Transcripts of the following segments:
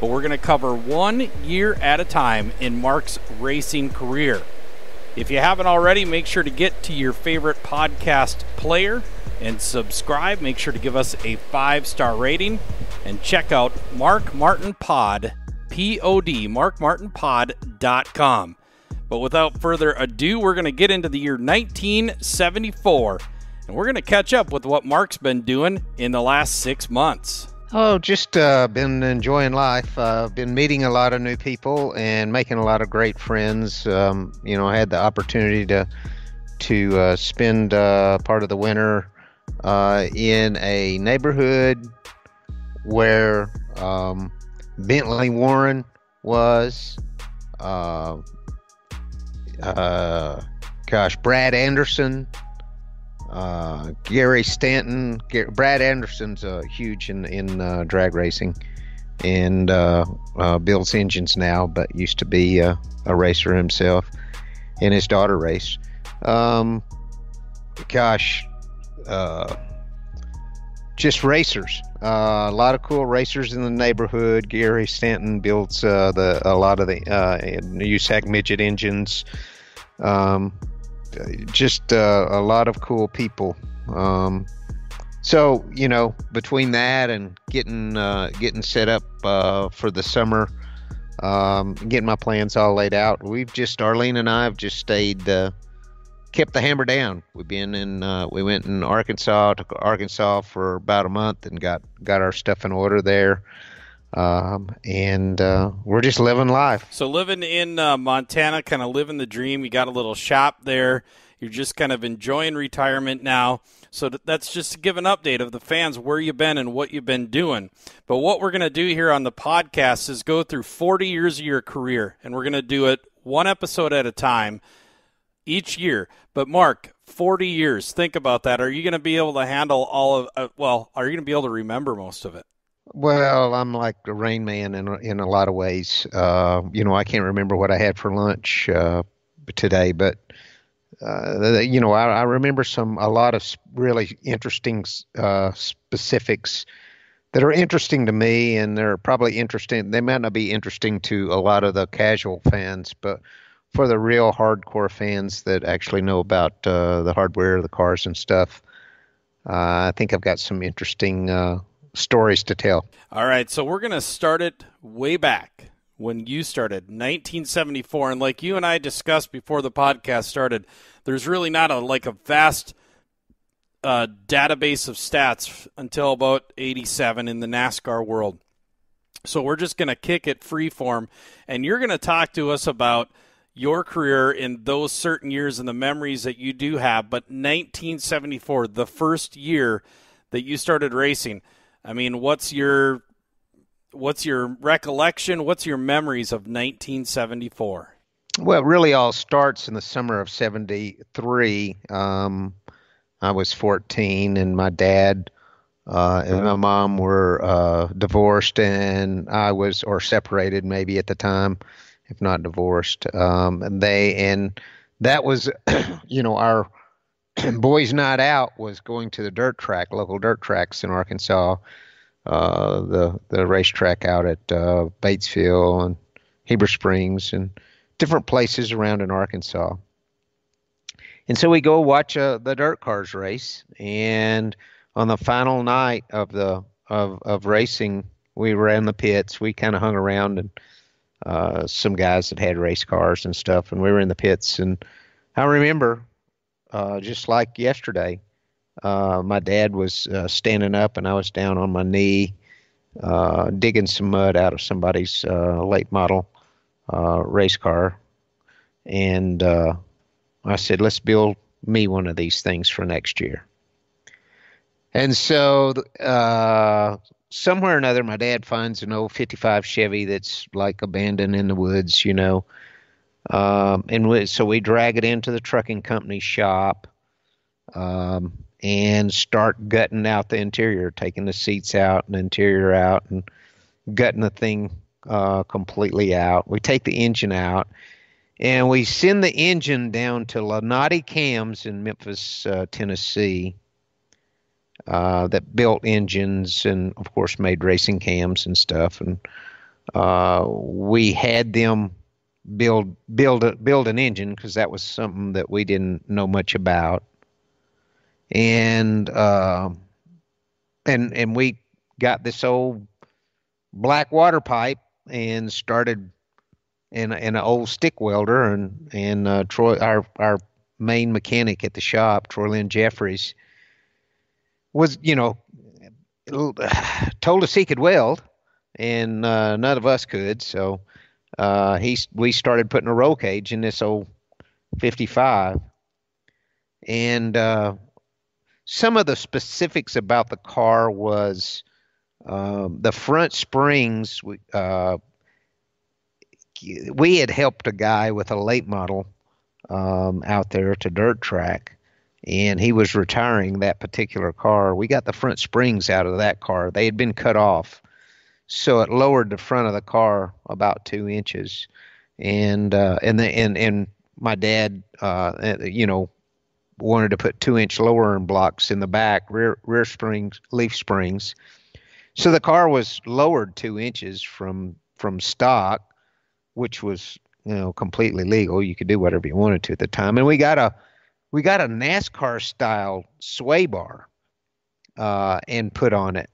but we're going to cover 1 year at a time in Mark's racing career. If you haven't already, make sure to get to your favorite podcast player and subscribe. Make sure to give us a 5-star rating and check out Mark Martin Pod, P-O-D, markmartinpod.com. But without further ado, we're going to get into the year 1974, and we're going to catch up with what Mark's been doing in the last 6 months. Oh, just been enjoying life. Been meeting a lot of new people and making a lot of great friends. I had the opportunity to spend part of the winter in a neighborhood where Bentley Warren was. Brad Anderson. Gary Stanton. Brad Anderson's huge in drag racing and builds engines now, but used to be a racer himself, and his daughter raced. Just racers. A lot of cool racers in the neighborhood. Gary Stanton builds a lot of the USAC midget engines. Just a lot of cool people. So between that and getting set up for the summer, getting my plans all laid out, Arlene and I have just stayed, kept the hammer down. We went in Arkansas, took Arkansas for about a month and got our stuff in order there. And we're just living life. So living in Montana, kind of living the dream. You got a little shop there. You're just kind of enjoying retirement now. So that's just to give an update of the fans where you've been and what you've been doing. But what we're going to do here on the podcast is go through 40 years of your career, and we're going to do it one episode at a time each year. But Mark, 40 years, think about that. Are you going to be able to handle all of are you going to be able to remember most of it? Well, I'm like the Rain Man in a lot of ways. I can't remember what I had for lunch today, but I remember a lot of really interesting specifics that are interesting to me, and they're probably interesting. They might not be interesting to a lot of the casual fans, but for the real hardcore fans that actually know about the hardware, the cars and stuff, I think I've got some interesting stories to tell. All right, so we're going to start it way back when you started, 1974. And like you and I discussed before the podcast started, there's really not a vast database of stats until about 87 in the NASCAR world. So we're just going to kick it freeform, and you're going to talk to us about your career in those certain years and the memories that you do have. But 1974, the first year that you started racing, I mean, what's your recollection? What's your memories of 1974? Well, it really all starts in the summer of 73. I was 14, and my dad and my mom were divorced, and or separated maybe at the time, if not divorced. And that was, our boys' night out was going to the local dirt tracks in Arkansas, the racetrack out at Batesville and Heber Springs and different places around in Arkansas. And so we go watch the dirt cars race, and on the final night of racing, we were in the pits. We kind of hung around, and some guys that had race cars and stuff, and we were in the pits. And I remember, just like yesterday, my dad was standing up, and I was down on my knee, digging some mud out of somebody's late model race car. And I said, let's build me one of these things for next year. And so somewhere or another, my dad finds an old 55 Chevy that's like abandoned in the woods, so we drag it into the trucking company shop and start gutting out the interior, taking the seats out and the interior out and gutting the thing completely out. We take the engine out, and we send the engine down to Lanati Cams in Memphis, Tennessee, that built engines and, of course, made racing cams and stuff. And We had them build an engine because that was something that we didn't know much about, and we got this old black water pipe and started in an old stick welder, and Troy, our main mechanic at the shop, Troy Lynn Jeffries, was told us he could weld, and none of us could. So we started putting a roll cage in this old 55, and some of the specifics about the car was the front springs. We had helped a guy with a late model out there at a dirt track, and he was retiring that particular car. We got the front springs out of that car. They had been cut off, so it lowered the front of the car about 2 inches. And my dad, wanted to put 2 inch lowering blocks in the back, rear springs, leaf springs. So the car was lowered 2 inches from stock, which was completely legal. You could do whatever you wanted to at the time. And we got a NASCAR style sway bar and put on it.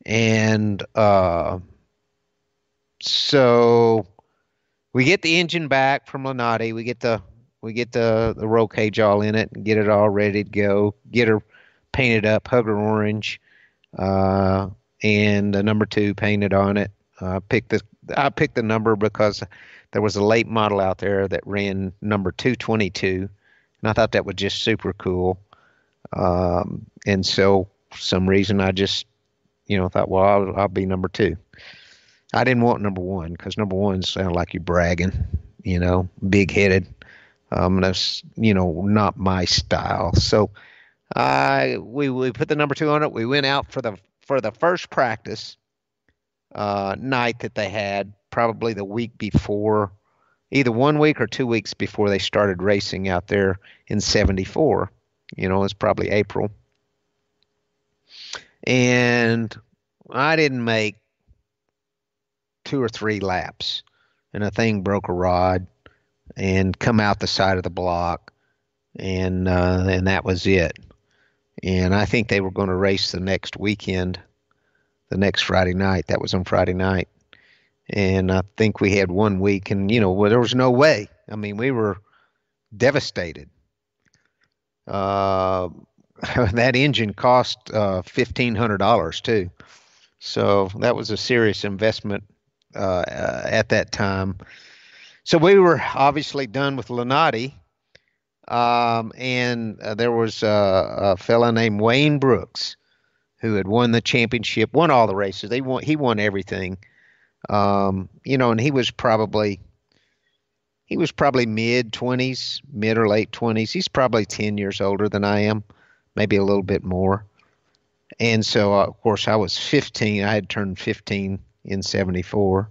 And so we get the engine back from Lenati. We get the roll cage all in it and get it all ready to go. Get her painted up, hugger orange, uh, and the number two painted on it. I picked the number because there was a late model out there that ran number 222, and I thought that was just super cool. And so for some reason I just thought, well, I'll be number two. I didn't want number one because number one sounded like you bragging, big headed. That's not my style. So we put the number two on it. We went out for the first practice night that they had, probably the week before, either 1 week or 2 weeks before they started racing out there in '74. It's probably April, and I didn't make 2 or 3 laps, and the thing broke a rod and come out the side of the block, and that was it. And I think they were going to race the next weekend, the next Friday night. That was on Friday night, and I think we had 1 week, and well, there was no way. I mean, we were devastated. Uh, that engine cost $1,500 too, so that was a serious investment at that time. So we were obviously done with Lenati, and there was a fella named Wayne Brooks who had won the championship, won all the races. He won everything, and he was probably mid-20s, mid or late 20s. He's probably 10 years older than I am, maybe a little bit more. And so, of course, I was 15. I had turned 15 in '74.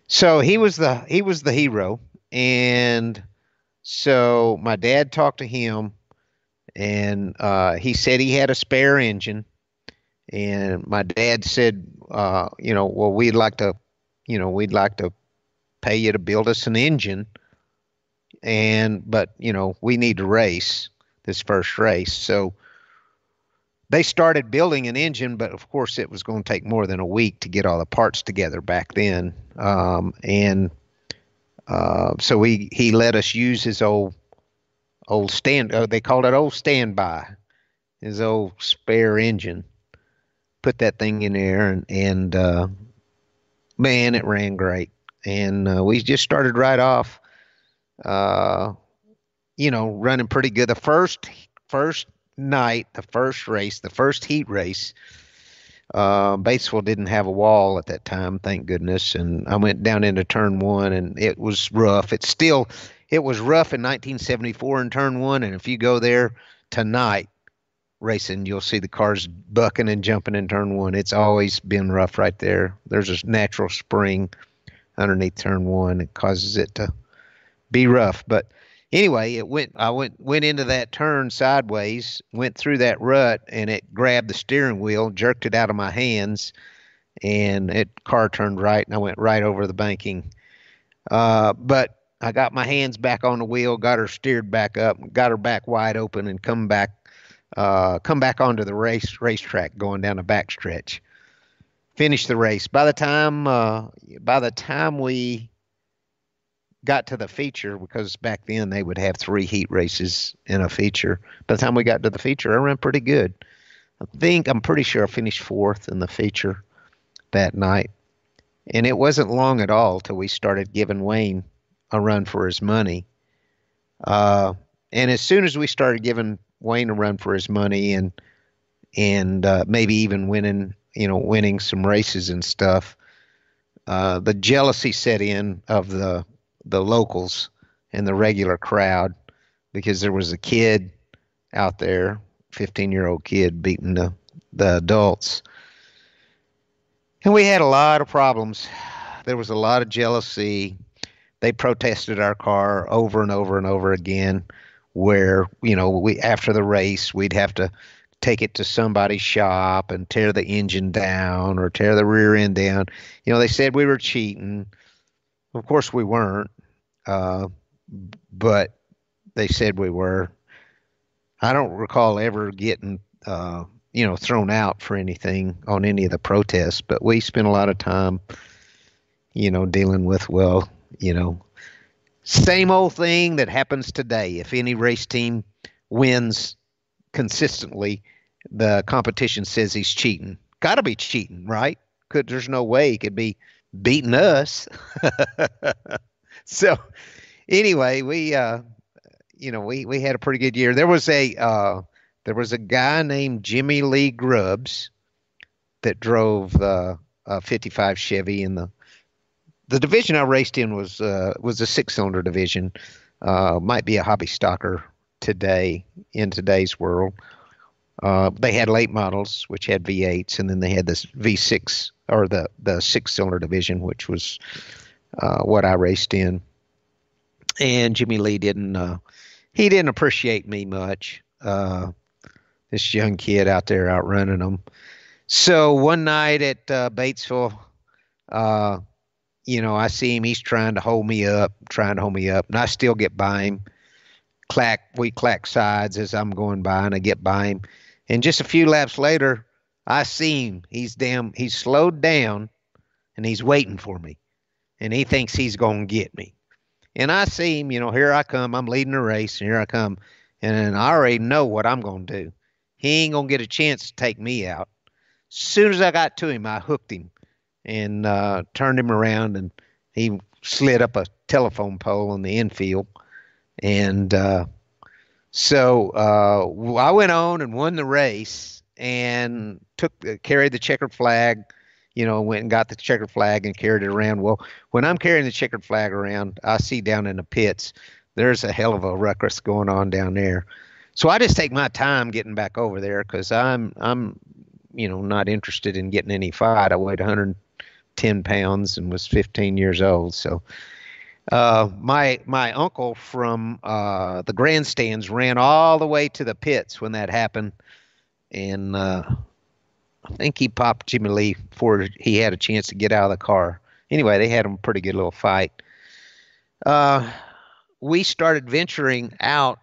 So he was the hero, and so my dad talked to him, and he said he had a spare engine, and my dad said, well, we'd like to pay you to build us an engine, but we need to race this first race. So they started building an engine, but of course it was going to take more than a week to get all the parts together back then. And so he let us use his old stand. They called it old standby, his old spare engine. Put that thing in there, and man, it ran great. And we just started right off, uh, running pretty good. The first night, the first race, the first heat race. Batesville didn't have a wall at that time, thank goodness. And I went down into turn one, and it was rough. It was rough in 1974 in turn one. And if you go there tonight racing, you'll see the cars bucking and jumping in turn one. It's always been rough right there. There's a natural spring underneath turn one. It causes it to be rough. But anyway, I went into that turn sideways, went through that rut, and it grabbed the steering wheel, jerked it out of my hands, and it car turned right, and I went right over the banking. But I got my hands back on the wheel, got her steered back up, got her back wide open, and come back onto the racetrack going down the backstretch. Finished the race. By the time we got to the feature, because back then they would have 3 heat races in a feature. By the time we got to the feature, I ran pretty good. I'm pretty sure I finished fourth in the feature that night. And it wasn't long at all till we started giving Wayne a run for his money. Uh, and as soon as we started giving Wayne a run for his money and maybe even winning some races and stuff, the jealousy set in of the locals and the regular crowd because there was a kid out there, 15-year-old kid beating the adults. And we had a lot of problems. There was a lot of jealousy. They protested our car over and over and over again, where, we after the race, we'd have to take it to somebody's shop and tear the engine down or tear the rear end down. They said we were cheating. Of course we weren't, but they said we were. I don't recall ever getting, thrown out for anything on any of the protests, but we spent a lot of time, dealing with, same old thing that happens today. If any race team wins consistently, the competition says he's cheating. Got to be cheating, right? There's no way he could be beating us. So anyway, we had a pretty good year. There was a guy named Jimmy Lee Grubbs that drove a 55 Chevy, and the division I raced in was a 6-cylinder division. Might be a hobby stocker today in today's world. They had late models which had V8s, and then they had this V6 or the 6-cylinder division, which was what I raced in. And Jimmy Lee didn't appreciate me much. This young kid out there outrunning them. So one night at Batesville, I see him. He's trying to hold me up, and I still get by him. We clack sides as I'm going by, and I get by him. And just a few laps later, I see him. He's slowed down, and he's waiting for me, and he thinks he's gonna get me. And I see him. Here I come. I'm leading the race, and here I come, and I already know what I'm gonna do. He ain't gonna get a chance to take me out. As soon as I got to him, I hooked him and turned him around, and he slid up a telephone pole in the infield. And so I went on and won the race and carried the checkered flag, went and got the checkered flag and carried it around. Well, when I'm carrying the checkered flag around, I see down in the pits, there's a hell of a ruckus going on down there. So I just take my time getting back over there because I'm not interested in getting any fight. I weighed 110 pounds and was 15 years old. So my uncle from the grandstands ran all the way to the pits when that happened, and I think he popped Jimmy Lee before he had a chance to get out of the car. Anyway, they had a pretty good little fight. We started venturing out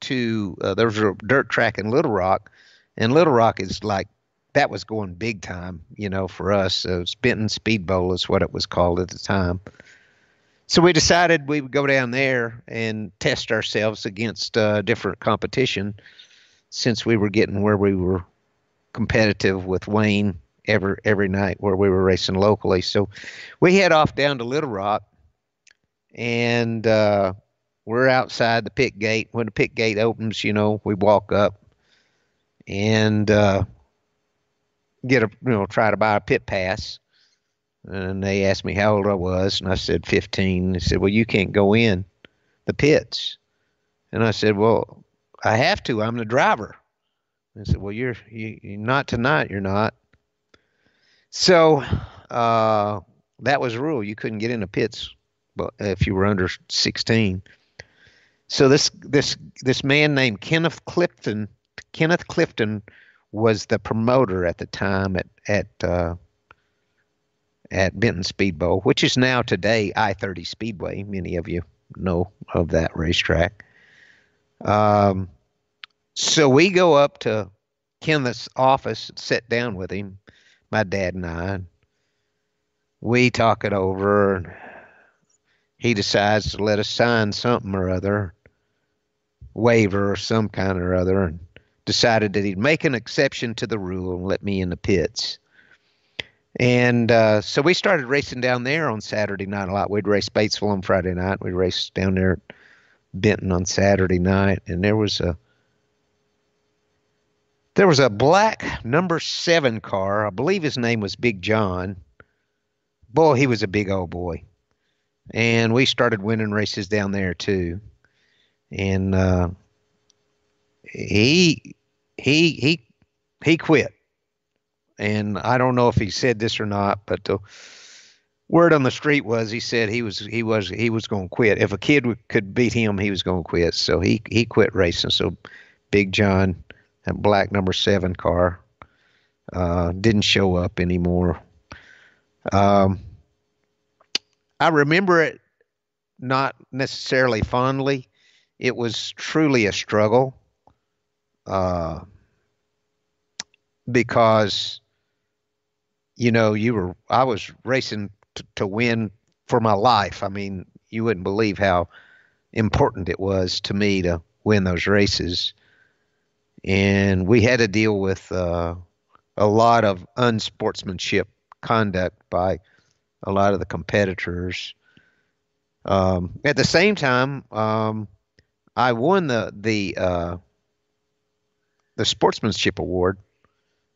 to there was a dirt track in Little Rock, and Little Rock is like that was going big time, for us. It was Benton Speed Bowl is what it was called at the time. So we decided we would go down there and test ourselves against different competition, since we were getting where we were competitive with Wayne every night where we were racing locally. So we head off down to Little Rock, and we're outside the pit gate. When the pit gate opens, we walk up and try to buy a pit pass. And they asked me how old I was, and I said 15. They said, "Well, you can't go in the pits." And I said, "Well, I have to. I'm the driver." They said, "Well, you're not tonight. You're not." So that was the rule. You couldn't get in the pits, but if you were under 16. So this man named Kenneth Clifton was the promoter at the time at at Benton Speedbowl, which is now today I-30 Speedway. Many of you know of that racetrack. Um, so we go up to Kenneth's office, sit down with him, my dad and I. And we talk it over, and he decides to let us sign something or other, waiver or some kind or other, and decided that he'd make an exception to the rule and let me in the pits. And so we started racing down there on Saturday night a lot. We'd race Batesville on Friday night. We'd race down there at Benton on Saturday night, and there was a black number 7 car. I believe his name was Big John. Boy, he was a big old boy. And we started winning races down there too. And he he he quit. And I don't know if he said this or not, but the word on the street was he said he was going to quit. If a kid could beat him, he was going to quit. So he quit racing. So Big John, that black number 7 car, didn't show up anymore. Um, I remember it not necessarily fondly. It was truly a struggle, uh, because I was racing to win for my life. I mean, you wouldn't believe how important it was to me to win those races. And we had to deal with a lot of unsportsmanship conduct by a lot of the competitors. At the same time, I won the sportsmanship award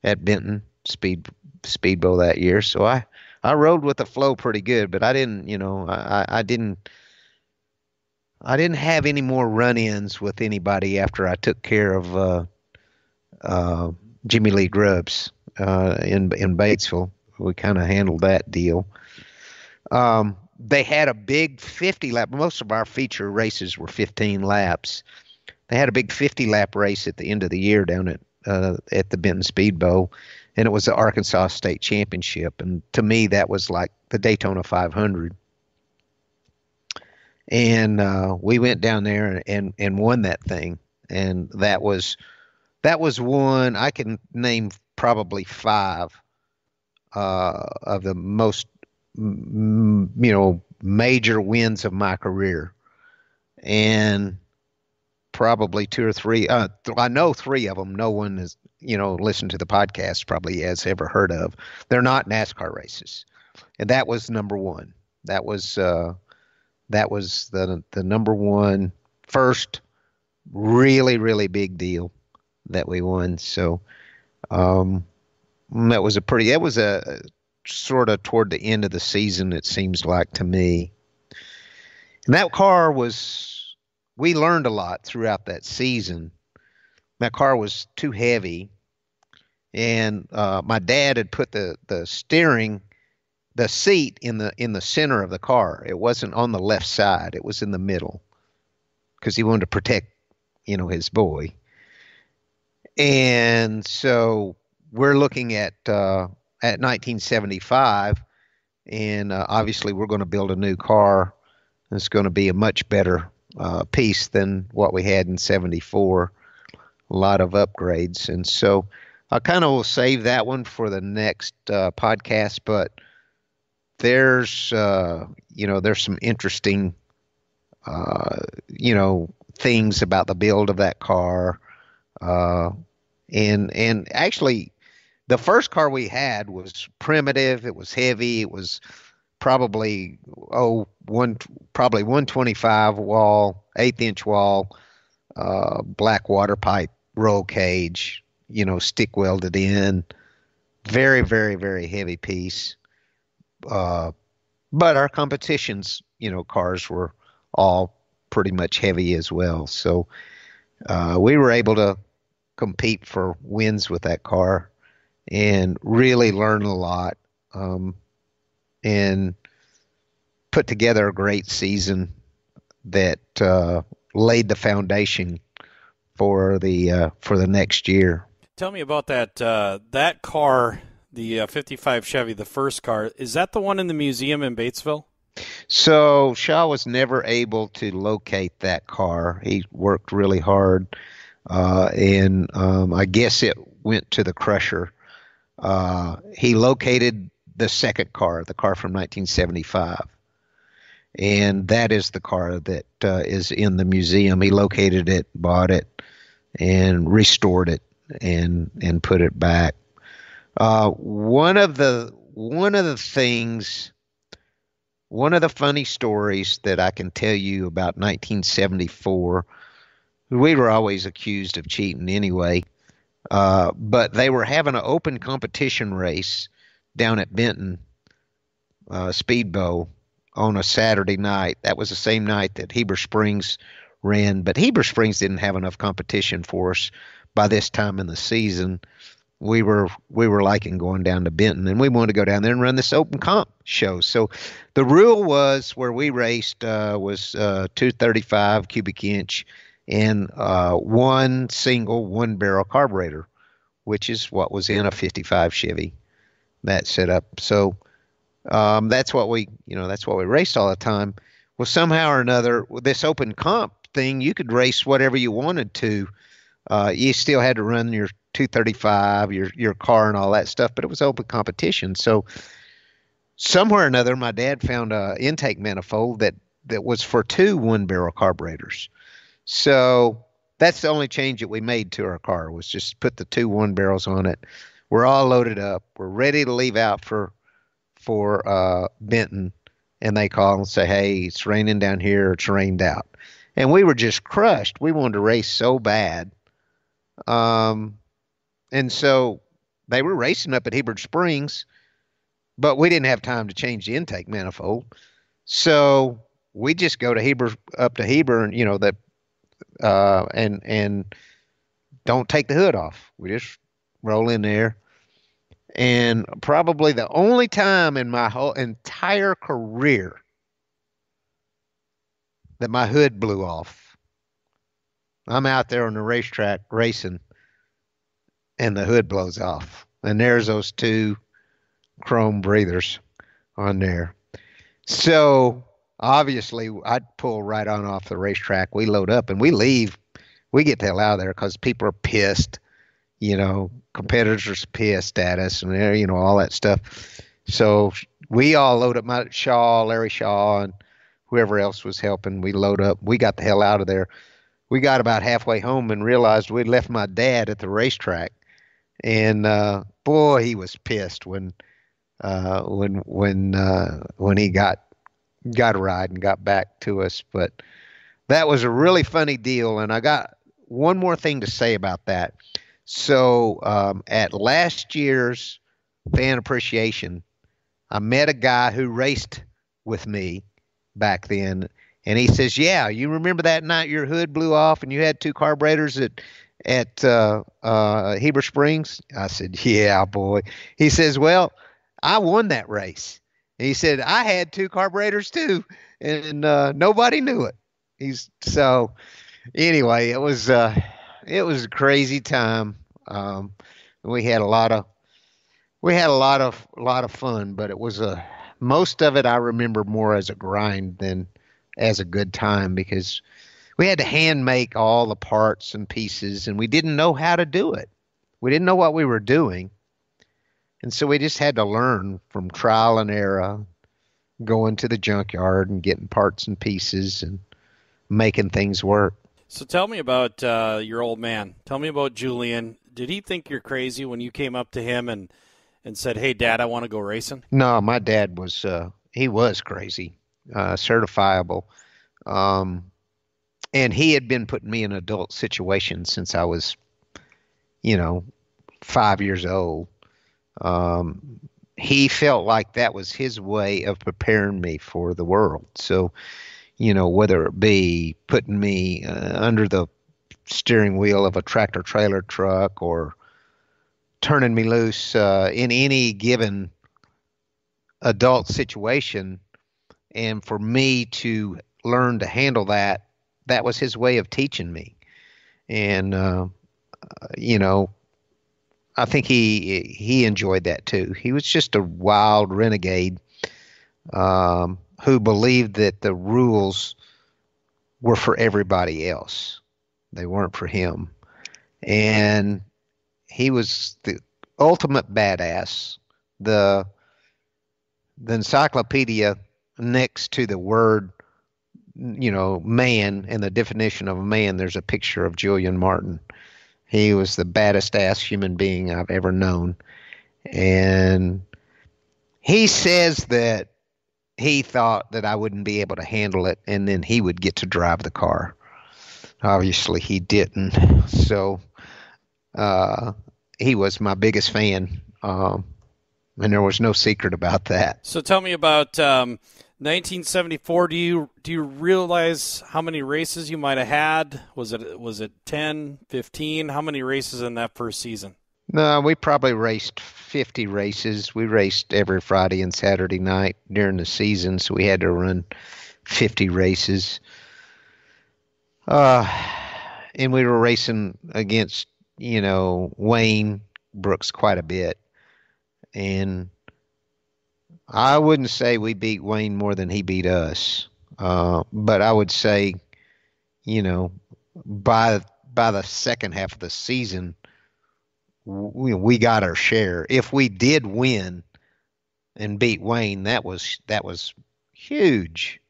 at Benton Speedbowl that year. So I rode with the flow pretty good, but I didn't, I didn't have any more run-ins with anybody after I took care of uh, Jimmy Lee Grubbs in Batesville. We kind of handled that deal. They had a big 50 lap. Most of our feature races were 15 laps. They had a big 50 lap race at the end of the year down at the Benton Speedbowl, and it was the Arkansas State Championship. And to me, that was like the Daytona 500. And we went down there and won that thing. And that was one I can name probably 5 of the most major wins of my career, and probably 2 or 3. I know 3 of them. No one has listened to the podcast probably has ever heard of. They're not NASCAR races, and that was number 1. That was the number 1 first really really big deal that we won. So um, that was a sort of toward the end of the season, it seems like to me. And that car we learned a lot throughout that season. That car was too heavy, and my dad had put the seat in the center of the car. It wasn't on the left side; it was in the middle because he wanted to protect, his boy. And so we're looking at 1975, and obviously we're going to build a new car. It's going to be a much better piece than what we had in 74. A lot of upgrades. And so I kind of will save that one for the next podcast, but there's some interesting, things about the build of that car. Uh, and actually, the first car we had was primitive. It was heavy. It was probably probably 125 wall, 1/8 inch wall, black water pipe roll cage, stick welded in. Very, very, very heavy piece. Uh, but our competitions, cars were all pretty much heavy as well. So we were able to compete for wins with that car and really learn a lot, and put together a great season that laid the foundation for the next year. Tell me about that car The 55 Chevy, the first car. Is that the one in the museum in Batesville? So Shaw was never able to locate that car. He worked really hard, and I guess it went to the crusher. He located the second car, the car from 1975, and that is the car that is in the museum. He located it, bought it, and restored it, and put it back. One of the things, one of the funny stories that I can tell you about 1974. We were always accused of cheating anyway, but they were having an open competition race down at Benton Speedbow on a Saturday night. That was the same night that Heber Springs ran, but Heber Springs didn't have enough competition for us by this time in the season. We were liking going down to Benton, and we wanted to go down there and run this open comp show. So the rule was where we raced was 235 cubic inch and one single one barrel carburetor, which is what was in a 55 Chevy, that setup. So that's what we raced all the time. Well, somehow or another, with this open comp thing, you could race whatever you wanted to. You still had to run your 235, your car and all that stuff, but it was open competition. So somewhere or another, my dad found a intake manifold that was for two one barrel carburetors. So that's the only change that we made to our car, was just put the two one barrels on it. We're all loaded up. We're ready to leave out for Benton, and they call and say, "Hey, it's raining down here. It's rained out," and we were just crushed. We wanted to race so bad, um, and so they were racing up at Heber Springs, but we didn't have time to change the intake manifold, so we just go to Heber, up to Heber, and and don't take the hood off. We just roll in there. And probably the only time in my whole entire career that my hood blew off. I'm out there on the racetrack racing, and the hood blows off. And there's those two chrome breathers on there. So obviously, I'd pull right on off the racetrack. We load up and we leave. We get the hell out of there because people are pissed. Competitors are pissed at us, and all that stuff. So we all load up, Larry Shaw, and whoever else was helping. We load up. We got the hell out of there. We got about halfway home and realized we'd left my dad at the racetrack, and boy, he was pissed when he got a ride and got back to us. But that was a really funny deal, and I got one more thing to say about that. So at last year's fan appreciation, I met a guy who raced with me back then, and he says, "Yeah, you remember that night your hood blew off and you had two carburetors at Heber Springs?" I said, "Yeah, boy." He says, "Well, I won that race." And he said, "I had two carburetors too, and nobody knew it." So anyway, it was a crazy time. Um, we had a lot of fun, but it was most of it I remember more as a grind than as a good time, because we had to hand make all the parts and pieces, and we didn't know how to do it. We didn't know what we were doing, and so we just had to learn from trial and error, going to the junkyard and getting parts and pieces and making things work. So tell me about your old man. Tell me about Julian. Did he think you're crazy when you came up to him and said, "Hey, Dad, I want to go racing"? No, my dad he was crazy, certifiable. Um, and he had been putting me in adult situations since I was, 5 years old. He felt like that was his way of preparing me for the world. So, whether it be putting me under the steering wheel of a tractor trailer truck, or turning me loose in any given adult situation, and for me to learn to handle that, that was his way of teaching me. And you know I think he enjoyed that too. He was just a wild renegade who believed that the rules were for everybody else. They weren't for him. And he was the ultimate badass. The the encyclopedia next to the word, man and the definition of a man, there's a picture of Julian Martin. He was the baddest ass human being I've ever known. And he says that he thought that I wouldn't be able to handle it and then he would get to drive the car. Obviously, he didn't. So uh, he was my biggest fan. And there was no secret about that. So tell me about 1974. Do you realize how many races you might have had? Was it 10, 15? How many races in that first season? No, we probably raced 50 races. We raced every Friday and Saturday night during the season, so we had to run 50 races. Uh, and we were racing against, Wayne Brooks quite a bit. And I wouldn't say we beat Wayne more than he beat us. But I would say, you know, by the second half of the season, we got our share. If we did win and beat Wayne, that was huge.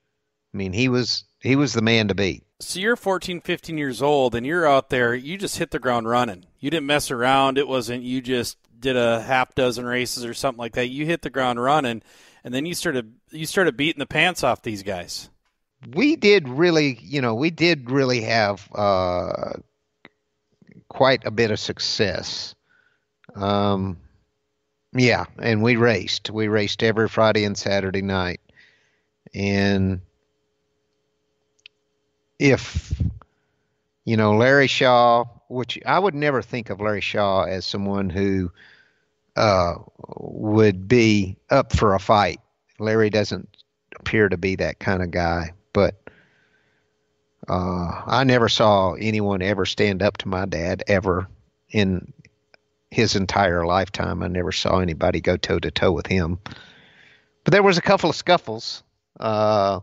I mean, he was the man to beat. So you're 14, 15 years old, and you're out there. You just hit the ground running. You didn't mess around. It wasn't you just did a half dozen races or something like that. You hit the ground running, and then you started beating the pants off these guys. We did really have quite a bit of success. Um, yeah, and we raced. We raced every Friday and Saturday night. And if, Larry Shaw, which I would never think of Larry Shaw as someone who would be up for a fight. Larry doesn't appear to be that kind of guy, but I never saw anyone ever stand up to my dad ever in his entire lifetime. I never saw anybody go toe to toe with him. But there was a couple of scuffles, but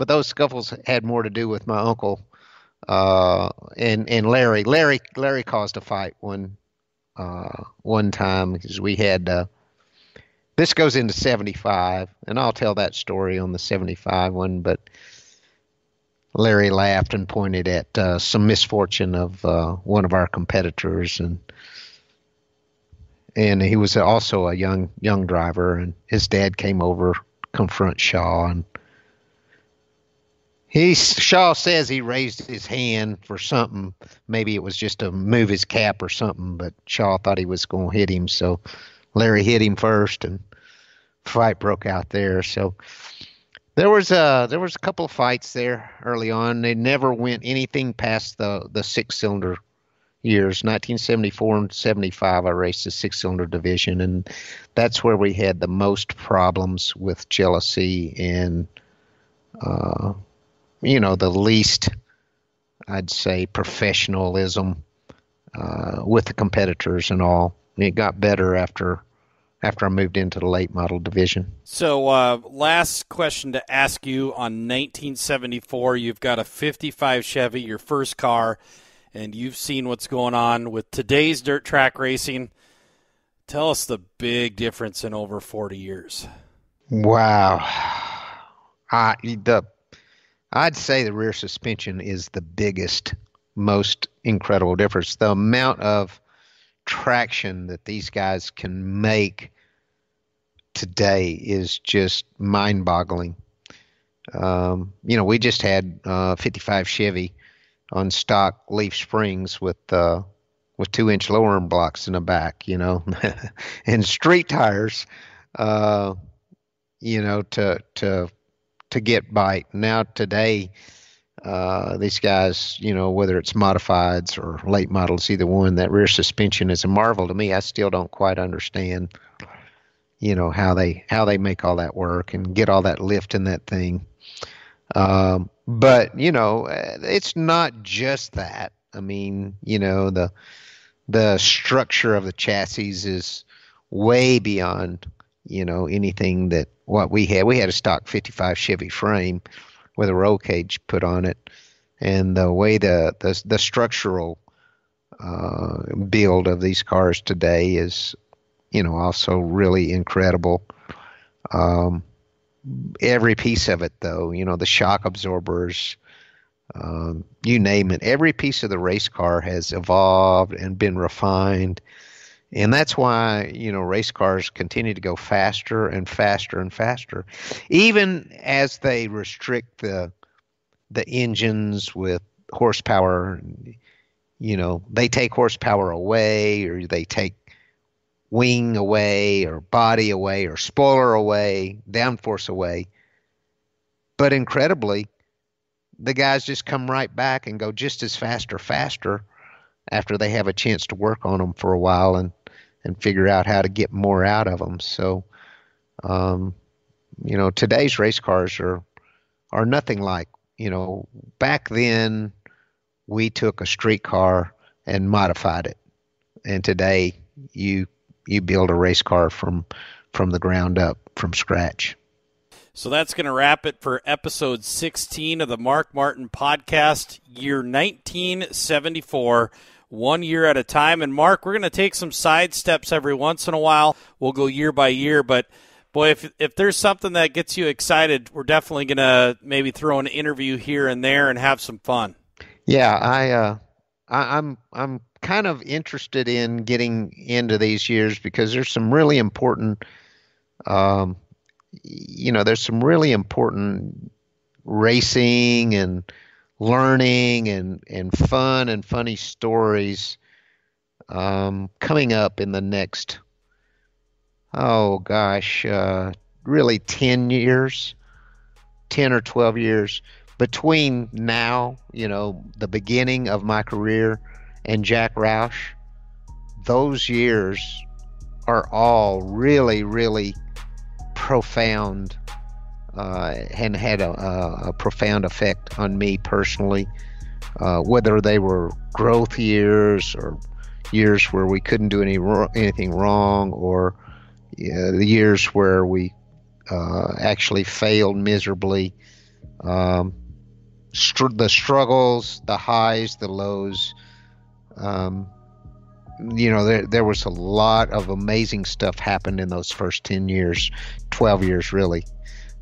those scuffles had more to do with my uncle and Larry. Larry caused a fight one time because we had. This goes into 75, and I'll tell that story on the 75 one, but Larry laughed and pointed at some misfortune of one of our competitors, and he was also a young driver, and his dad came over to confront Shaw, and Shaw says he raised his hand for something. Maybe it was just to move his cap or something, but Shaw thought he was going to hit him, so Larry hit him first, and fight broke out there. So there was a couple of fights there early on. They never went anything past the six-cylinder years. 1974 and 75, I raced the six-cylinder division, and that's where we had the most problems with jealousy and the least, I'd say, professionalism with the competitors and all. It got better after I moved into the late model division. So last question to ask you on 1974. You've got a 55 Chevy, your first car, and you've seen what's going on with today's dirt track racing. Tell us the big difference in over 40 years. Wow. I'd say the rear suspension is the biggest, most incredible difference. The amount of traction that these guys can make today is just mind-boggling. We just had 55 Chevy on stock leaf springs with 2-inch lowering blocks in the back, and street tires, to get bite. Now today, these guys, whether it's modifieds or late models, either one, that rear suspension is a marvel to me. I still don't quite understand, how they make all that work and get all that lift in that thing. But it's not just that. I mean, the structure of the chassis is way beyond, anything that what we had. We had a stock 55 Chevy frame with a roll cage put on it, and the way the structural build of these cars today is, also really incredible. Every piece of it, though, the shock absorbers, you name it, every piece of the race car has evolved and been refined. And that's why, race cars continue to go faster and faster and faster, even as they restrict the engines with horsepower. They take horsepower away, or they take wing away, or body away, or spoiler away, downforce away. But incredibly, the guys just come right back and go just as fast or faster after they have a chance to work on them for a while and figure out how to get more out of them. So, today's race cars are nothing like, back then we took a street car and modified it. And today you build a race car from the ground up, from scratch. So that's going to wrap it for episode 16 of the Mark Martin Podcast, year 1974, 1 year at a time. And Mark, we're going to take some side steps every once in a while. We'll go year by year, but boy, if there's something that gets you excited, we're definitely going to maybe throw an interview here and there and have some fun. Yeah, I'm kind of interested in getting into these years because there's some really important, there's some really important racing and learning and fun and funny stories coming up in the next, really 10 years, 10 or 12 years. Between now, the beginning of my career and Jack Roush, those years are all really, really profound and had a profound effect on me personally, whether they were growth years or years where we couldn't do anything wrong, or the years where we actually failed miserably. The struggles, the highs, the lows. There was a lot of amazing stuff happened in those first 10 years, 12 years really.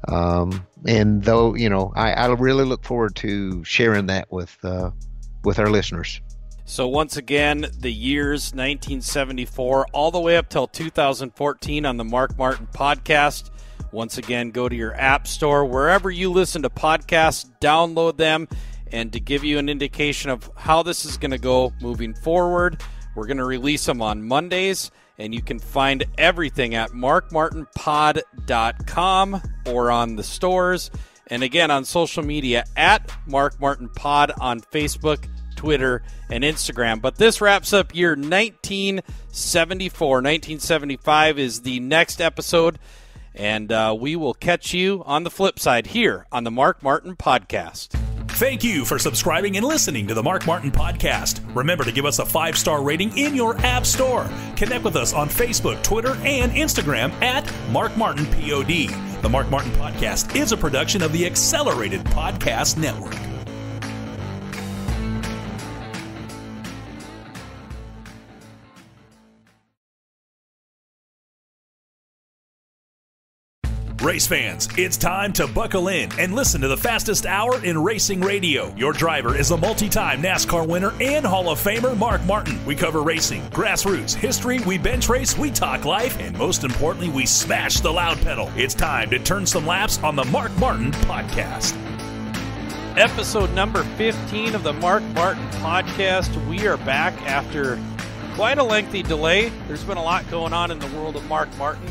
And though, I really look forward to sharing that with our listeners. So once again, the years 1974 all the way up till 2014 on the Mark Martin Podcast. Once again, go to your app store, wherever you listen to podcasts, download them. And to give you an indication of how this is going to go moving forward, we're going to release them on Mondays, and you can find everything at markmartinpod.com or on the stores. And again, on social media at Mark Martin Pod on Facebook, Twitter, and Instagram. But this wraps up year 1974. 1975 is the next episode. And we will catch you on the flip side here on the Mark Martin Podcast. Thank you for subscribing and listening to the Mark Martin Podcast. Remember to give us a 5-star rating in your app store. Connect with us on Facebook, Twitter, and Instagram at Mark Martin POD. The Mark Martin Podcast is a production of the Accelerated Podcast Network. Race fans, it's time to buckle in and listen to the fastest hour in racing radio. Your driver is a multi-time NASCAR winner and Hall of Famer Mark Martin. We cover racing, grassroots, history, we bench race, we talk life, and most importantly, we smash the loud pedal. It's time to turn some laps on the Mark Martin Podcast. Episode number 15 of the Mark Martin Podcast. We are back after quite a lengthy delay. There's been a lot going on in the world of Mark Martin.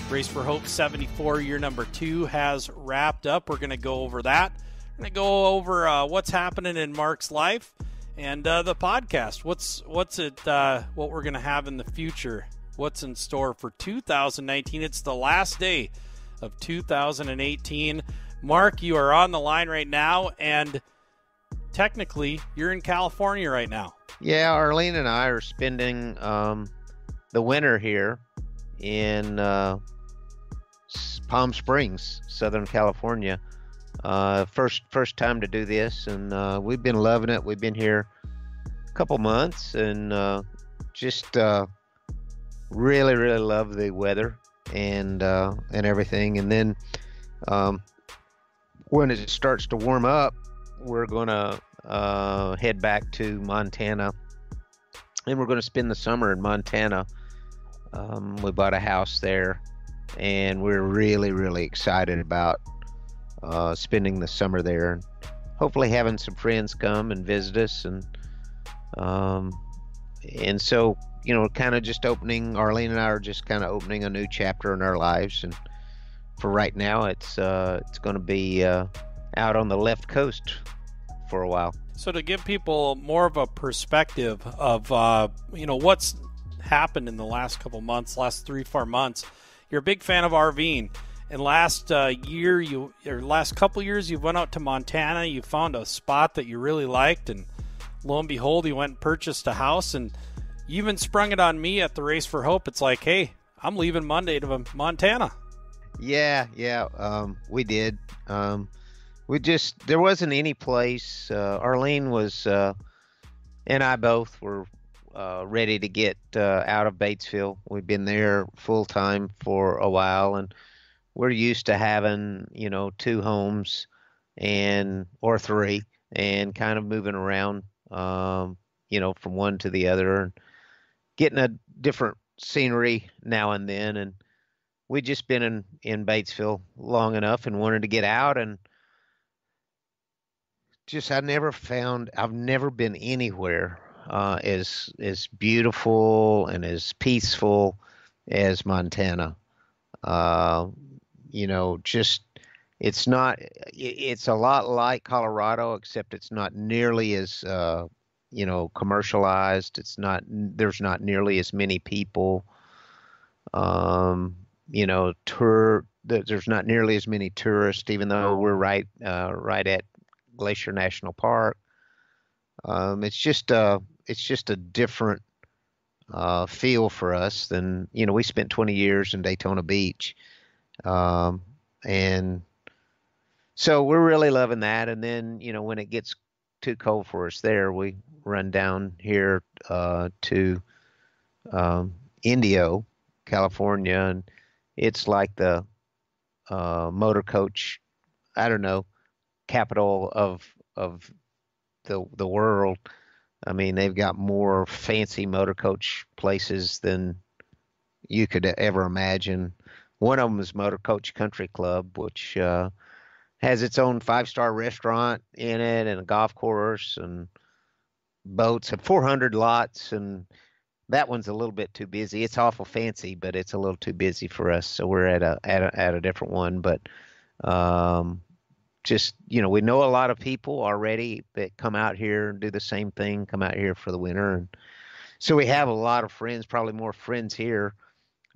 Race for Hope 74, year number 2, has wrapped up. We're going to go over that. We're going to go over what's happening in Mark's life and the podcast. What we're going to have in the future. What's in store for 2019. It's the last day of 2018. Mark, you are on the line right now, and technically you're in California right now. Yeah, Arlene and I are spending the winter here in Palm Springs, Southern California. First time to do this, and we've been loving it. We've been here a couple months, and just really, really love the weather and everything. And then um, when it starts to warm up, we're gonna head back to Montana, and we're gonna spend the summer in Montana. We bought a house there, and we're really, really excited about spending the summer there, and hopefully having some friends come and visit us, um, and so kind of just opening. Arlene and I are just kind of opening a new chapter in our lives, and for right now, it's going to be out on the left coast for a while. So to give people more of a perspective of what's happened in the last couple months, last 3-4 months, you're a big fan of RVing. And last last couple years, you went out to Montana. You found a spot that you really liked, and lo and behold, you went and purchased a house. And you even sprung it on me at the Race for Hope. It's like, hey, I'm leaving Monday to Montana. Yeah, we did. There wasn't any place. Arlene was, and I both were ready to get out of Batesville. We've been there full time for a while, and we're used to having, 2 homes or 3, and kind of moving around, from one to the other, and getting a different scenery now and then. And we'd just been in Batesville long enough and wanted to get out, and just I've never been anywhere as beautiful and as peaceful as Montana. Just it's a lot like Colorado, except it's not nearly as commercialized. There's not nearly as many people. There's not nearly as many tourists, even though we're right at Glacier National Park. It's just a different feel for us than we spent 20 years in Daytona Beach, and so we're really loving that. And then when it gets too cold for us there, we run down here to Indio, California, and it's like the motor coach, I don't know, capital of the world. I mean, they've got more fancy motor coach places than you could ever imagine. One of them is Motor Coach Country Club, which has its own 5-star restaurant in it, and a golf course, and boats, and 400 lots. And that one's a little bit too busy. It's awful fancy, but it's a little too busy for us. So we're at a different one. But just we know a lot of people already that come out here and do the same thing, come out here for the winter, and so we have a lot of friends, probably more friends here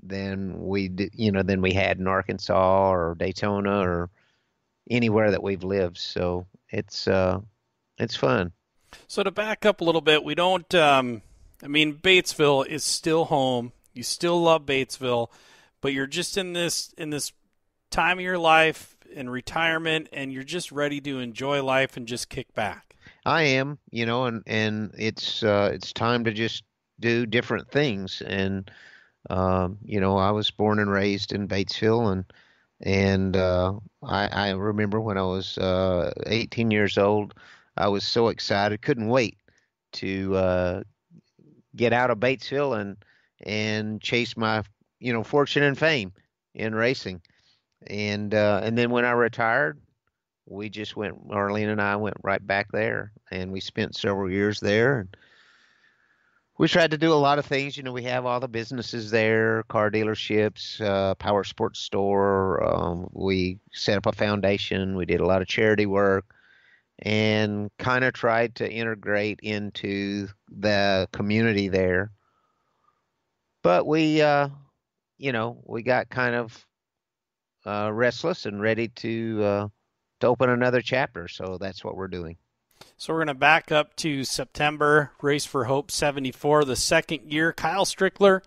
than than we had in Arkansas or Daytona or anywhere that we've lived. So it's fun. So to back up a little bit, we don't. Batesville is still home. You still love Batesville, but you're just in this time of your life in retirement, and you're just ready to enjoy life and just kick back. I am, and it's time to just do different things. And I was born and raised in Batesville, and I remember when I was 18 years old, I was so excited, couldn't wait to get out of Batesville and chase my fortune and fame in racing. And then when I retired, Arlene and I went right back there, and we spent several years there. And we tried to do a lot of things. We have all the businesses there, car dealerships, power sports store. We set up a foundation. We did a lot of charity work, and kind of tried to integrate into the community there. But we got kind of restless and ready to open another chapter. So that's what we're doing. So we're going to back up to September, Race for Hope 74, the second year. Kyle Strickler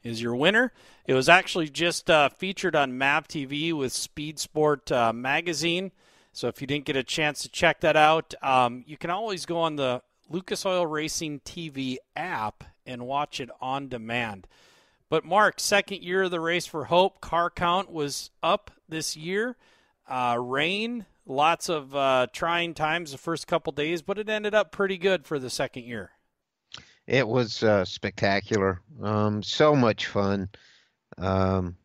is your winner. It was actually just featured on MAV TV with Speed Sport magazine. So if you didn't get a chance to check that out, you can always go on the Lucas Oil Racing TV app and watch it on demand. But Mark, second year of the Race for Hope, car count was up this year. Rain, lots of trying times the first couple days, but it ended up pretty good for the second year. It was spectacular. So much fun. Um,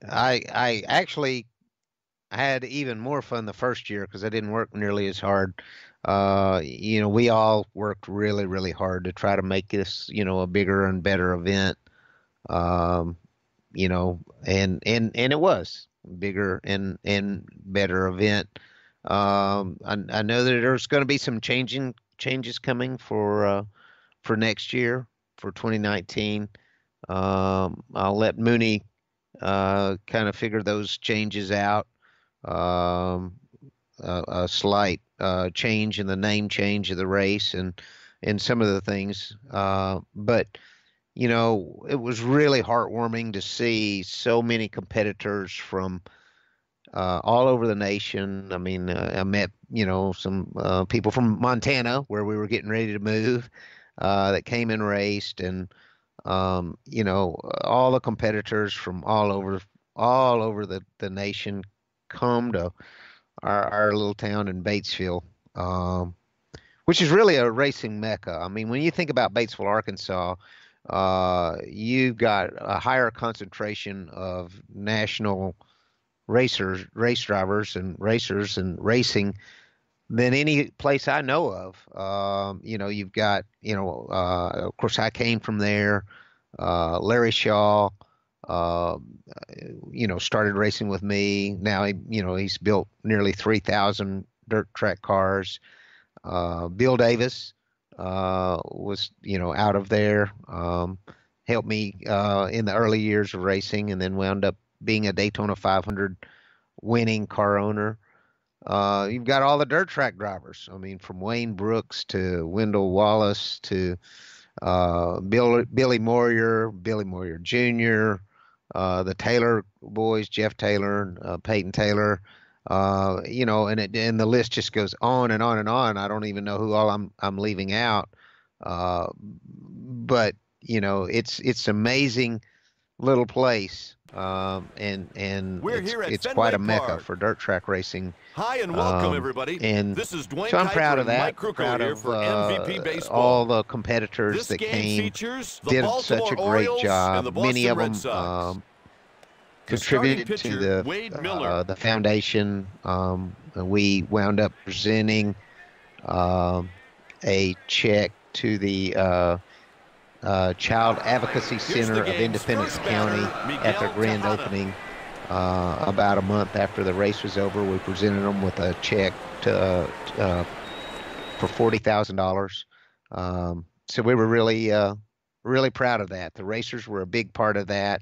I actually had even more fun the first year because I didn't work nearly as hard. We all worked really, really hard to try to make this, a bigger and better event. Um, and it was bigger and better event. I know that there's going to be some changes coming for next year for 2019. I'll let Mooney kind of figure those changes out. Um, a slight change in the name change of the race and some of the things. But it was really heartwarming to see so many competitors from all over the nation. I mean, I met, some people from Montana where we were getting ready to move that came and raced, and all the competitors from all over the nation come to our little town in Batesville, which is really a racing mecca. I mean, when you think about Batesville, Arkansas, you've got a higher concentration of national race drivers and racers and racing than any place I know of. You've got, of course, I came from there. Larry Shaw, uh, started racing with me. Now he's built nearly 3,000 dirt track cars. Bill Davis was, out of there, helped me in the early years of racing, and then wound up being a Daytona 500 winning car owner. You've got all the dirt track drivers. I mean, from Wayne Brooks to Wendell Wallace to Billy Moyer Jr., the Taylor boys, Jeff Taylor, Peyton Taylor, and the list just goes on and on and on. I don't even know who all I'm leaving out. But it's amazing little place. And We're it's here at it's Fenway quite a mecca Park. for dirt track racing. Hi and welcome, everybody. And This is Dwayne so I'm Kuiper proud of and that. Mike Krukow Proud here of for MVP Baseball. all the competitors This that game came, features the did Baltimore such a great Orioles job. and the Boston Many of Red them Sox. The contributed starting to pitcher, Wade Miller. the foundation. We wound up presenting a check to the Child Advocacy Here's Center the of game's Independence first County batter, Miguel after grand Tejada. opening. About a month after the race was over, we presented them with a check for $40,000. So we were really proud of that. The racers were a big part of that.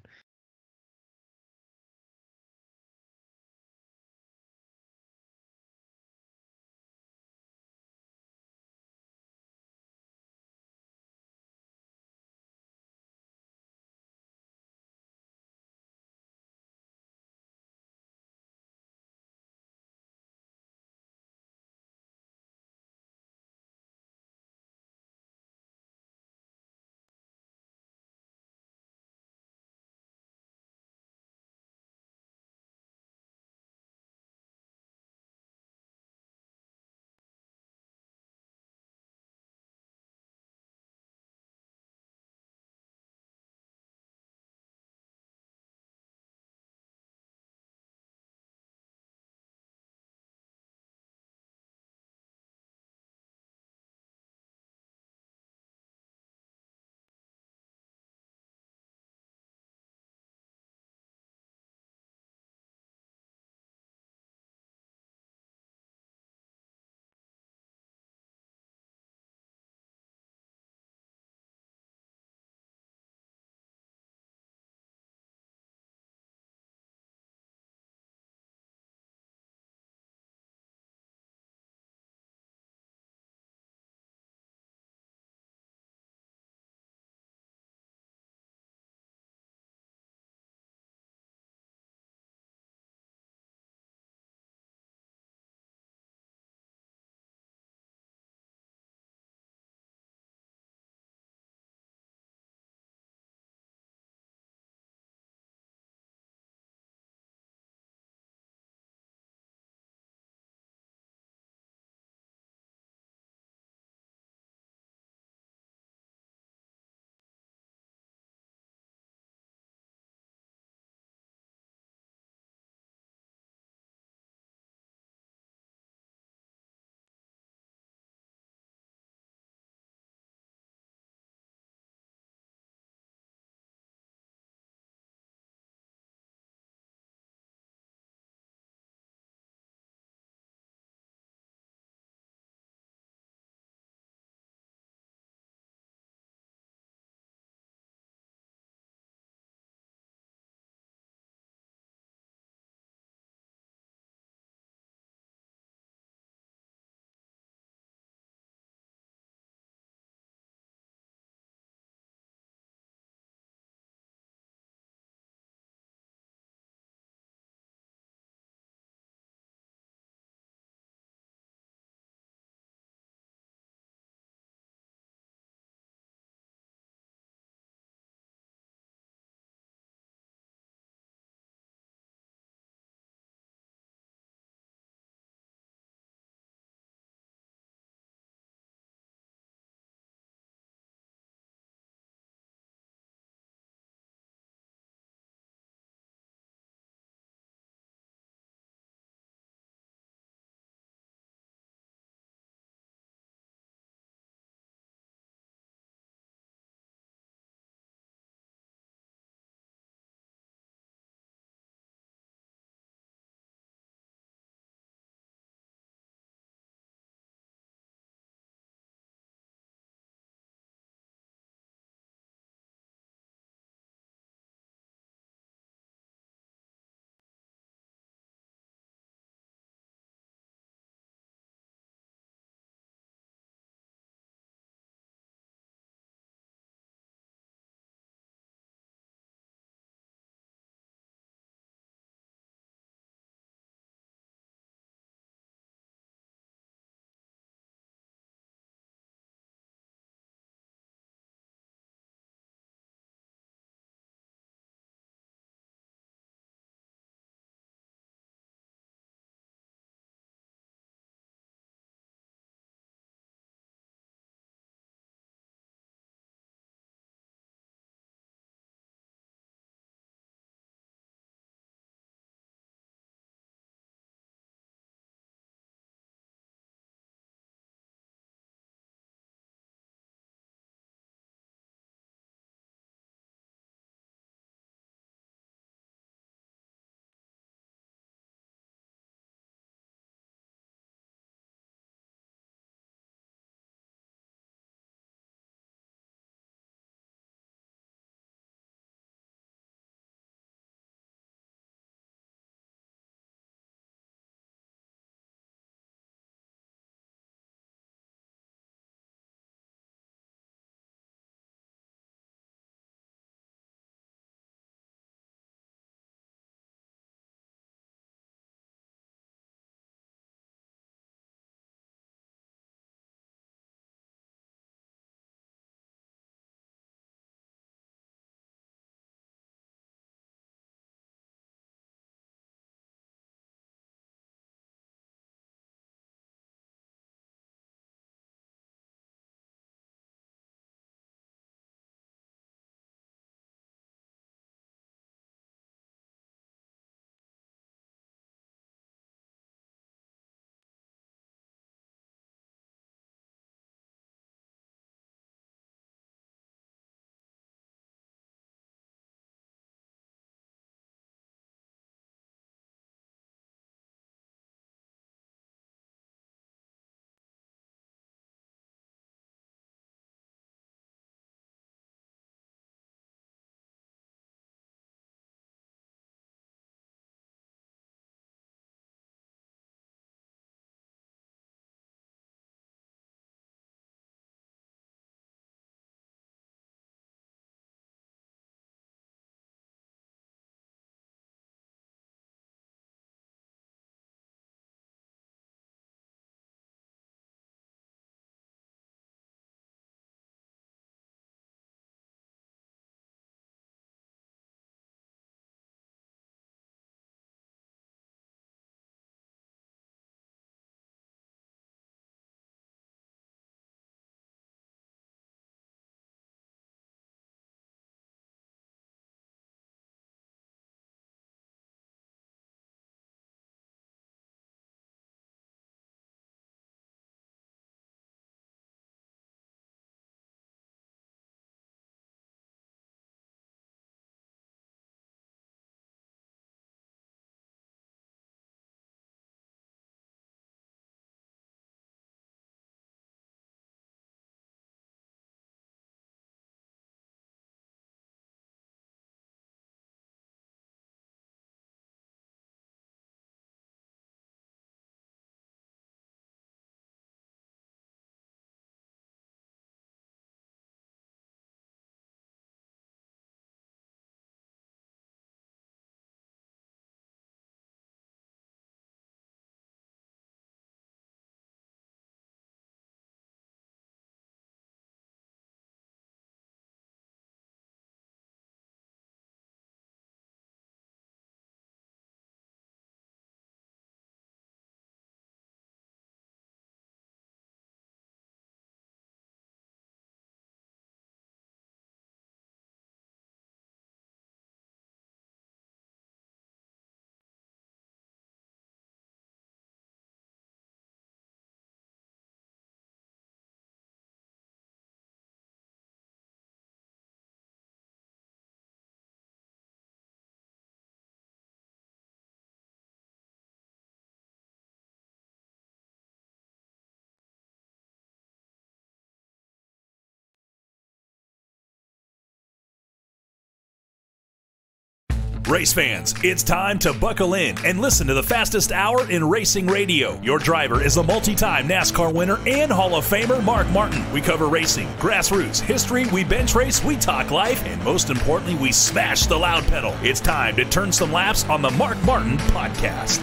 Race fans, it's time to buckle in and listen to the fastest hour in racing radio. Your driver is a multi-time NASCAR winner and Hall of Famer Mark Martin. We cover racing, grassroots, history, we bench race, we talk life, and most importantly, we smash the loud pedal. It's time to turn some laps on the Mark Martin Podcast.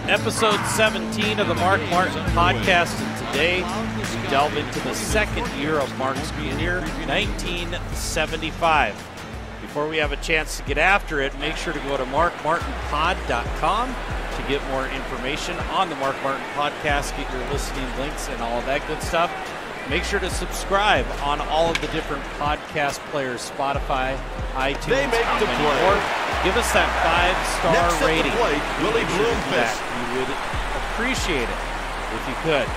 Episode 17 of the Mark Martin Podcast, and today we delve into the second year of Mark's career, 1975. Before we have a chance to get after it, make sure to go to markmartinpod.com to get more information on the Mark Martin Podcast, get your listening links and all of that good stuff. Make sure to subscribe on all of the different podcast players, Spotify, iTunes, They make the many play. more. Give us that 5-star Next up to rating. plate, Willie Make sure to do that. Bloomquist. You would appreciate it if you could.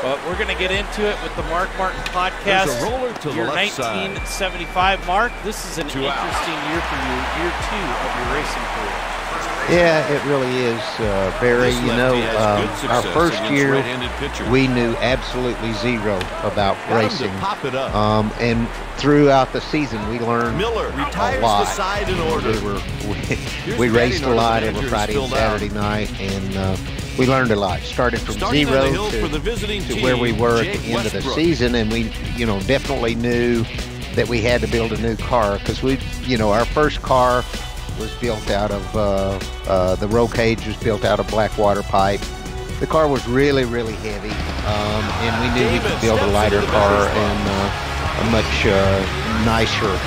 But we're going to get into it with the Mark Martin Podcast. There's a roller to the Year left side. 1975. Mark, this is an 2 out. interesting year for you, year 2 of your racing career. Yeah, it really is, Barry. This You know, lefty has good our success first against year, right-handed pitchers. we knew absolutely zero about Got him racing. to pop it up. And throughout the season, we learned Miller a retires lot. the side in order. We the raced a batting order. lot The every manager is Friday and filled out. Saturday night, and we learned a lot. Started from Starting on zero the hill for the to visiting team, where we were at Jake the end of the Westbrook. season, and we, definitely knew that we had to build a new car because our first car was built out of the roll cage was built out of black water pipe. The car was really, really heavy, and we knew we could build a lighter car and a much nicer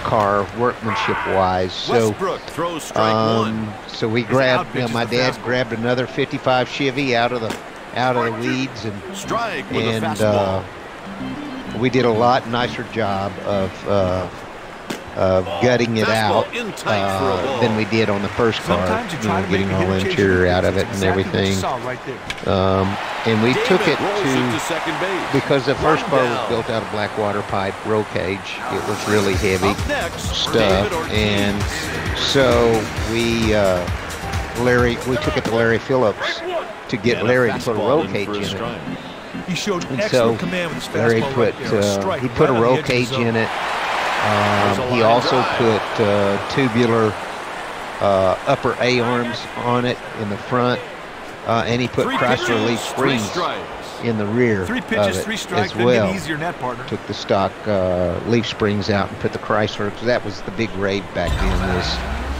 car, workmanship-wise. So, Westbrook throws strike one. so we grabbed. My dad grabbed another '55 Chevy out of the weeds, and Strike with a fastball. we did a lot nicer job of gutting it Fastball out in tight for a ball. than we did on the first car. Sometimes you try to Getting make all a the hitter chase interior you. out of it That's and exactly what you everything. saw right there. And we took David it rolls to to second base. because the first One car down. was built out of black water pipe roll cage. It was really heavy Up next, stuff, David Ortiz. and so we took it to Larry Phillips to get And Larry to put a fastball roll in cage for a in it. strike. He showed And excellent so command with his Larry fastball put right there. A strike he put right a on the roll edge of the cage zone. in it. There's a He line also drive. put tubular upper A arms on it in the front, and he put Three Chrysler pitches, Leaf three Springs strikes. in the rear 3 of pitches, it 3 strikes. as Couldn't well. get easier than that, partner. Took the stock Leaf Springs out and put the Chrysler, because that was the big rave back then, was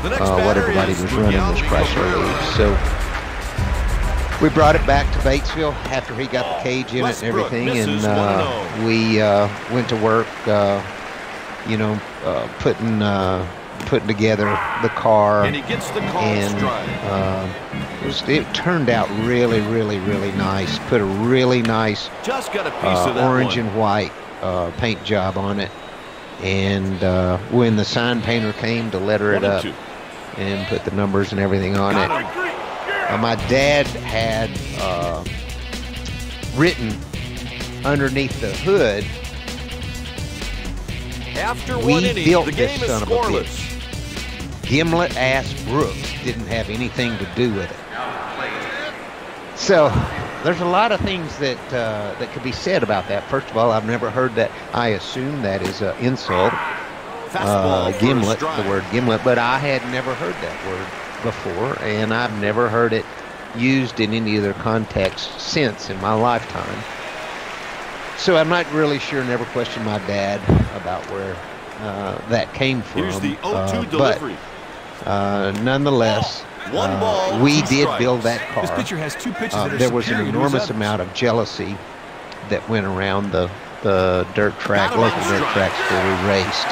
The next what batter everybody is was running, was Chrysler Guglielmi. Leafs. So we brought it back to Batesville after he got the cage in it and Westbrook everything, misses and 1-0. we went to work, putting together the car, And he gets the call and strike. it turned out really, really, really nice. Put a really nice Just got a piece of that orange one. and white paint job on it, and when the sign painter came to letter it up 1-2. and put the numbers and everything on it, Got him. my dad had written underneath the hood, After "We one inning, built the this game is son of a scoreless. Gimlet-ass Brooks didn't have anything to do with it." So there's a lot of things that could be said about that. First of all, I've never heard that. I assume that is an insult, Fastball for a gimlet, strike. the word gimlet, but I had never heard that word before, and I've never heard it used in any other context since in my lifetime. So I'm not really sure, never questioned my dad about where that came from. Here's the 0-2 delivery. But nonetheless, One ball, we 2 did strikes. build that car. This pitcher has 2 pitches that are There was an superior to his enormous others. amount of jealousy that went around the dirt track, Got him on local the dirt strike. tracks where we raced.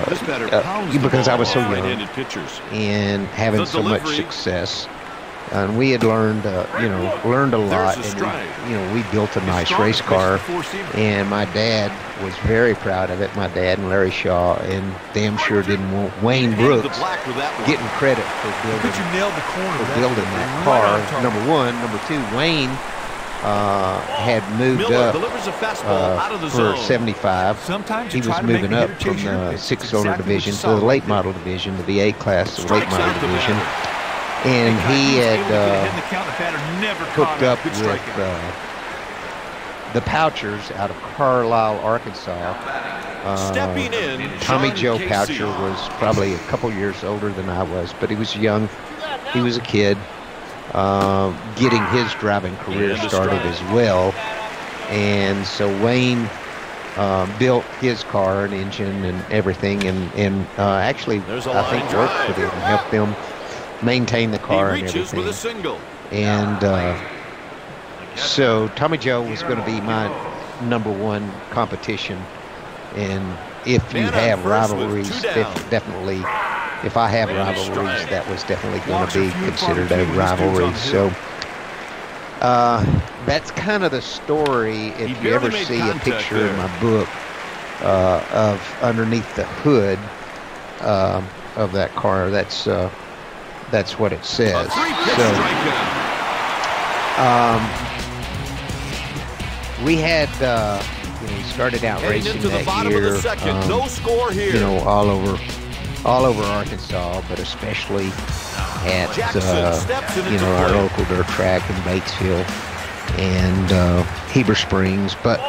This batter that pounds the because I ball was so off young right-handed pitchers. and having The so much delivery. success, and we had learned a lot, There's a and strike. we built a nice race car, and my dad was very proud of it. My dad and Larry Shaw, and damn sure didn't want Wayne Handed the Brooks black with that one. getting credit for The building pitcher nailed the corner. for building that car. Number one. Number two, Wayne had moved Miller up delivers a fastball out of the for zone. 75. Sometimes He you try was to make moving the up hitter from chase your the pitch. 6-cylinder Exactly what division you to saw the right late there. model division, to the A class, the late Strikes model out the division. batter. And he had Able to get ahead in the count, the batter never hooked caught up Good with strikeout. the Pouchers out of Carlisle, Arkansas. Stepping in, Tommy Sean Joe Casey. Poucher was probably a couple years older than I was, but he was young. He was a kid, getting his driving career started as well. And so Wayne built his car and engine and everything, and actually I think worked with him and helped them maintain the car and With a everything. single. And so Tommy Joe was going to be my #1 competition. And if you Man on have first with rivalries, 2 down. definitely, if I have Man rivalries, strike. that was definitely going Walks to a be few and considered far a between when this dude's rivalry. on the So hill. that's kind of the story. If you barely ever made see a contact picture there. in my book of underneath the hood of that car, that's what it A says. 3-pitch So strikeout. we had we started out Heading racing into the that bottom year. of the second. No score here. All over Arkansas, but especially at Jackson steps into our play. local dirt track in Batesville and Heber Springs. But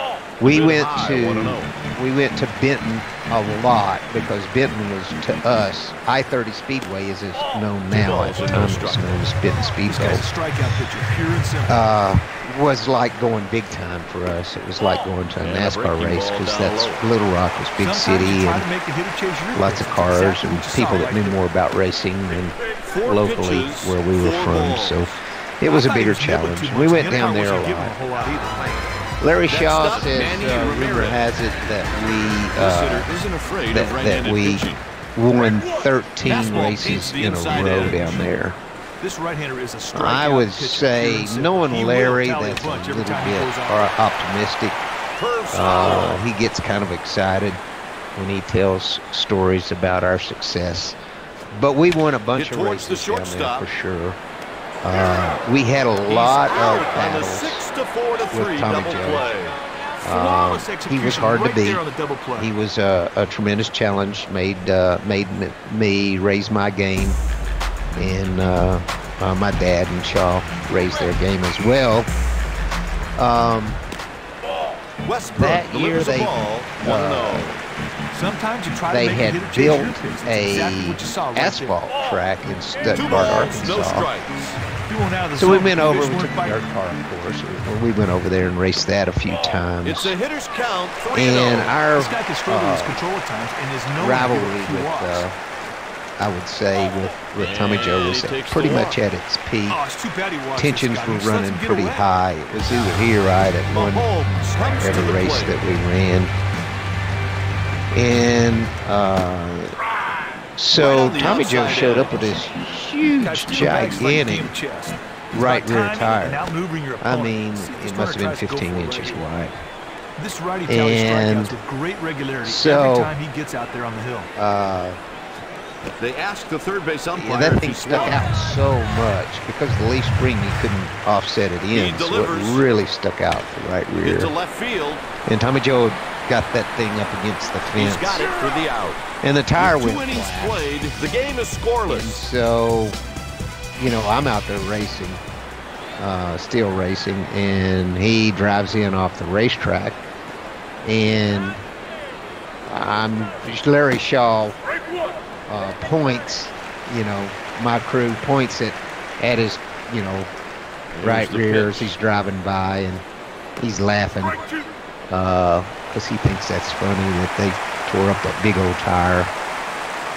we went to Benton a lot because Benton was to us, I-30 Speedway as it's known now. At the time it was known as Benton This Speedway. guy's a strikeout pitcher, pure and simple. Was like going big time for us. It was like going to a And a NASCAR breaking race ball because down that's low. Little Rock was big Sometimes city you try and to make the hitter chase your lots of pitch. cars Exactly and what you saw people that right knew there. more about racing than 4 locally pitches, where we were 4 from. balls. So it was I a thought he bigger was nibbling challenge. too We much. went The down umpire there a wasn't giving him lot. a whole lot either. Larry Next Shaw up, says, Manny rumor Ramirez. has it that This hitter isn't afraid of that right-handed we pitching. won 13 Fastball races paints the in a inside row edge. down there. This right-hander is a strikeout I would pitcher, say, pure and simple. knowing He will Larry, tally that's a punch every little time he bit goes out. optimistic. Curve foul. He gets kind of excited when he tells stories about our success. But we won a bunch Hit of towards the races down there shortstop. for sure. We had a lot He's of out on the battles. 6-4-3 with Tommy double Joe. play. Flawless He execution was hard right to beat. there on the double play. He was a tremendous challenge. Made me raise my game, and my dad and Shaw raised their game as well. Westbrook That year delivers the they ball. 1-0. Sometimes you try they to make had a hitter chase your built pitch. That's a exactly what you saw right asphalt track in 2 Stuttgart, balls, no Arkansas. strikes. there. You went out of the So we zone, went you over, just we weren't took the fighting. dirt car, of course. We went over there and raced that a few times. It's a hitter's count, 3-0. And our This guy can struggle with his control at times and is known rivalry to give with, a few walks. I would say, with Tommy Joe was he takes pretty the much walk. at its peak. Oh, it's too bad he walks this Tensions guy. were He just lets running him get pretty away. high. It was either he or I that won Mahomes comes to every the race plate. that we ran. And so Right on the Tommy Joe outside showed up edge. with this Guys, huge, steal bags like a gigantic game of chess. It's right about rear timing and tire. outmaneuvering your I opponent. mean, See if this it must have runner been tries to go 15 for it inches right here. wide. This righty tallies And strikeouts with great regularity so, every time he gets out there on the hill. They ask the third base umpire Yeah, that if thing he stuck swung. out so much because the leaf spring you couldn't offset it He in, so delivers. it really stuck out the right rear. Into left field. And Tommy Joe got that thing up against the fence, He's got it for the out. and the tire With went 2 innings flat. played, the game is And scoreless. so, I'm out there racing, still racing, and he drives in off the racetrack, and Larry Shaw points, my crew points at his, right the rear pitch. as he's driving by, and he's laughing because he thinks that's funny that they tore up that big old tire.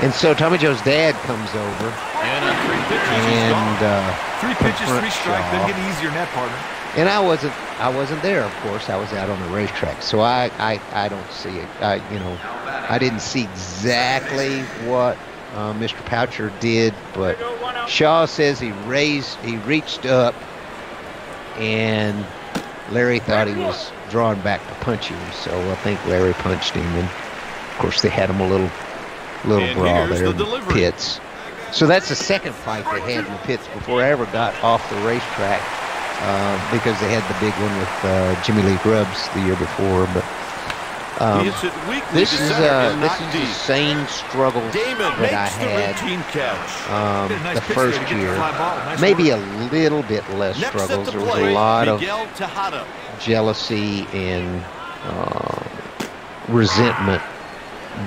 And so Tommy Joe's dad comes over And on 3 pitches, he's gone. and 3 pitches, 3 confront strikes. Shaw. Doesn't get any easier than that, partner. And I wasn't there, of course. I was out on the racetrack, so I don't see it. I didn't see exactly what Mr. Poucher did, but Shaw says he reached up, and Larry thought he was drawing back to punch him, so I think Larry punched him, and of course they had him a little And brawl here's there the in the delivery. pits. So that's the second fight they had in the pits before I ever got off the racetrack, because they had the big one with Jimmy Lee Grubbs the year before. But He hits it weakly this to is center and this not is the deep. same struggle Damon that I makes the had routine catch. Did a nice the pitch first there to get the year. fly ball. Nice Maybe work. a little bit less Next struggles. at the There was plate, a lot of Miguel Tejada. jealousy and resentment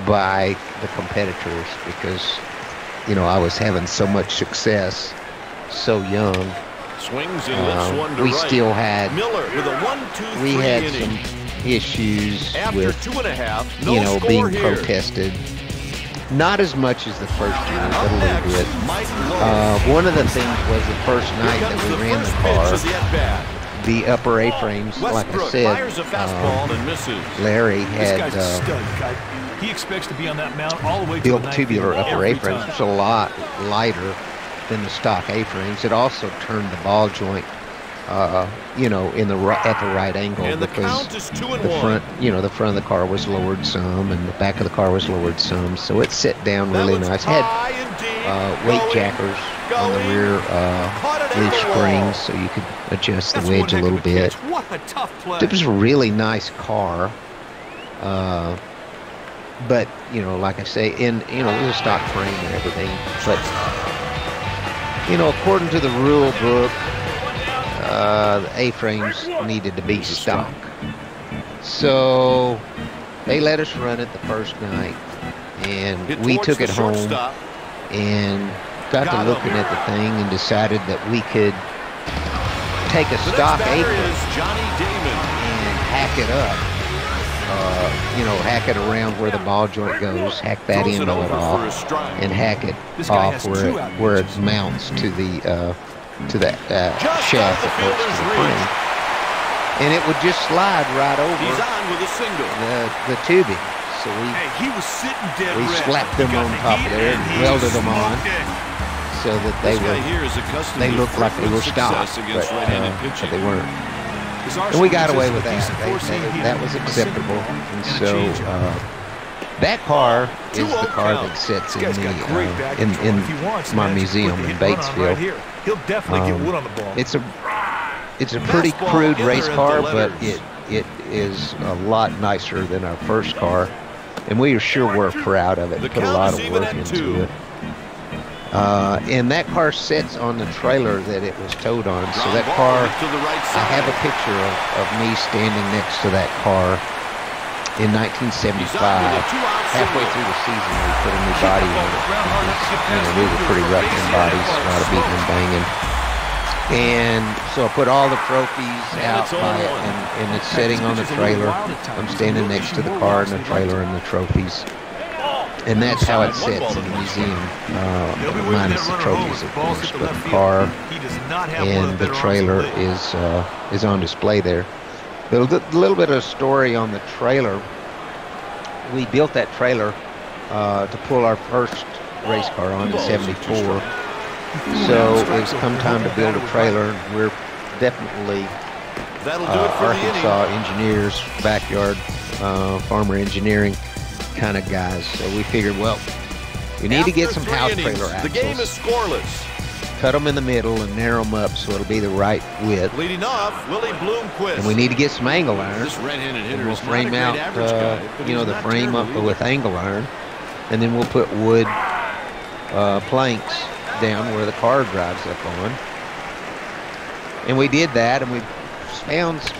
by the competitors because, you know, I was having so much success so young. Swings and lifts one to we right. still had Miller with a 1-2-3 we had inning. some issues After with 2.5, no you know score being here. protested. Not as much as the first year, but Up a little next, bit. Mike Lowe. One of the things was the first night Here that comes we ran the first car, pitch of the at-bat. the upper A-frames, like I Westbrook said, fires a fastball and misses. Larry This had guy's a stud, Kite. He expects to be on that mound all the way to the built ninth tubular inning upper every A-frames, time. which is a lot lighter than the stock A-frames. It also turned the ball joint, you know, at the right angle And the because count is 2-1. the front, you know, the front of the car was lowered some, and the back of the car was lowered some, so it set down really nice. Had weight jackers on the rear leaf springs, so you could adjust the wedge a little bit. What a tough play. It was a really nice car, but you know, like I say, you know, it was a stock frame and everything. But you know, according to the rule book, the A-frames needed to be stock. So they let us run it the first night, and we took it home and got to looking at the thing and decided that we could take a stock A-frame and hack it up. You know, hack it around where the ball joint goes, hack that end of it off, and hack it off where it mounts to the shaft that goes to the frame, and it would just slide right over the tubing. So we slapped them on top of there and welded them on so that they looked like they were stock, but they weren't. And we got away with that. That was acceptable. And so that car is the car that sits in my museum in Batesville. He'll definitely get wood on the ball. It's a pretty crude race car, but it is a lot nicer than our first car, and we sure were proud of it. Put a lot of work into it. And that car sits on the trailer that it was towed on. So that car, I have a picture of me standing next to that car in 1975. Halfway through the season, we put a new body on it. You know, we were pretty rough in bodies, a lot of beating and banging. And so I put all the trophies out by it, and it's sitting on the trailer. I'm standing next to the car and the trailer and the trophies. And that's how it sits in the museum, minus the trophies, of course. But the car and the trailer is on display there. A little bit of a story on the trailer. We built that trailer to pull our first race car on in '74. So it's come time to build a trailer. We're definitely Arkansas engineers, backyard farmer engineering kind of guys. So we figured, well, we need to get some house trailer axles. The game is scoreless. Cut them in the middle and narrow them up so it'll be the right width. Leading off, Willie Bloomquist. And we need to get some angle iron. This red-handed hitter We'll is frame not a out, great average guy, but you know, he's the not frame up terrible with either. angle iron, and then we'll put wood planks down where the car drives up on. And we did that, and we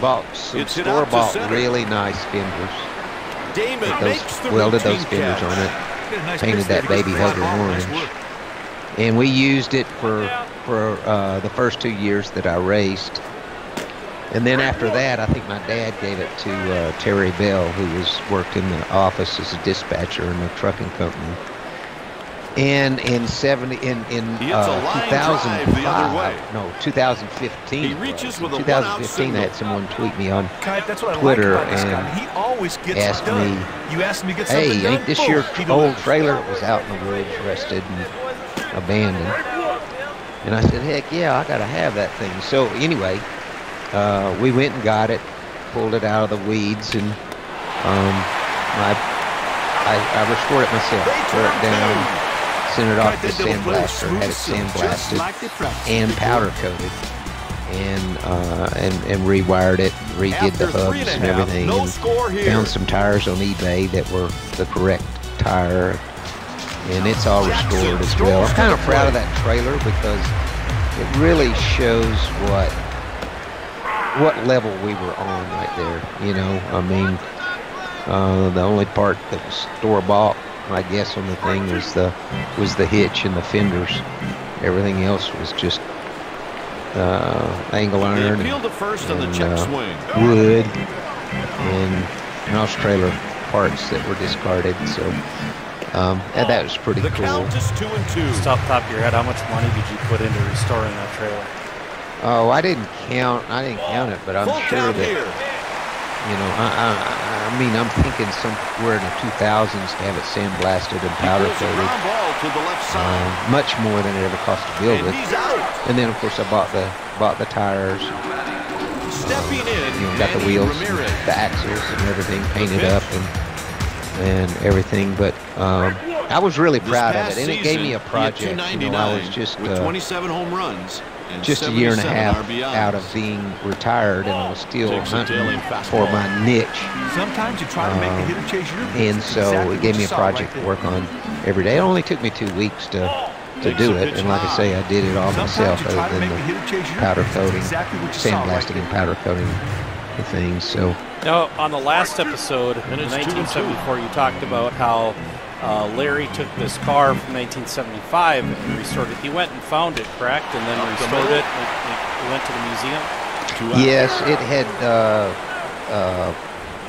bought some store-bought really nice fenders. Welded those fenders on it, painted that baby hugger orange, and we used it for the first 2 years that I raced. And then after that, I think my dad gave it to Terry Bell, who worked in the office as a dispatcher in a trucking company. And in 2015, He reaches with a 2015, I had someone tweet me on Kite, that's what I Twitter like about this guy. and He always gets asked it done. me, You asked him to get something hey, done, ain't this boom, your he old delivers. trailer? It was out in the woods, rusted and abandoned. And I said, heck yeah, I got to have that thing. So anyway, we went and got it, pulled it out of the weeds, and I restored it myself, tore it down, sent it off to the sandblaster, had it sandblasted and powder coated, and rewired it, redid the hubs and everything, and found some tires on eBay that were the correct tire, and it's all restored as well. I'm kind of proud of that trailer because it really shows what what level we were on right there. I mean, the only part that was store-bought, I guess, on the thing was the hitch and the fenders. Everything else was just angle iron and wood and house trailer parts that were discarded. So and that was pretty cool. Just off the top of your head, how much money did you put into restoring that trailer? Oh, I didn't count it, but I'm sure that, I mean, I'm thinking somewhere in the 2000s to have it sandblasted and powder coated. Much more than it ever cost to build it. And then, of course, I bought the tires. Got the wheels, and the axles, and everything painted up and everything. But I was really proud of it, and it gave me a project. I was just 27 home runs. Just a year and a half out of being retired, and I was still hunting for my niche. Sometimes you try to make the hitter chase your pitch. And so it gave me a project to work on every day. It only took me 2 weeks to do it, and like I say, I did it all myself, other than the powder coating, sandblasting and powder coating the things. So on the last episode in 1974, you talked about how Larry took this car from 1975 and restored it. He went and found it, correct? And then restored it. He went to the museum? Yes, it had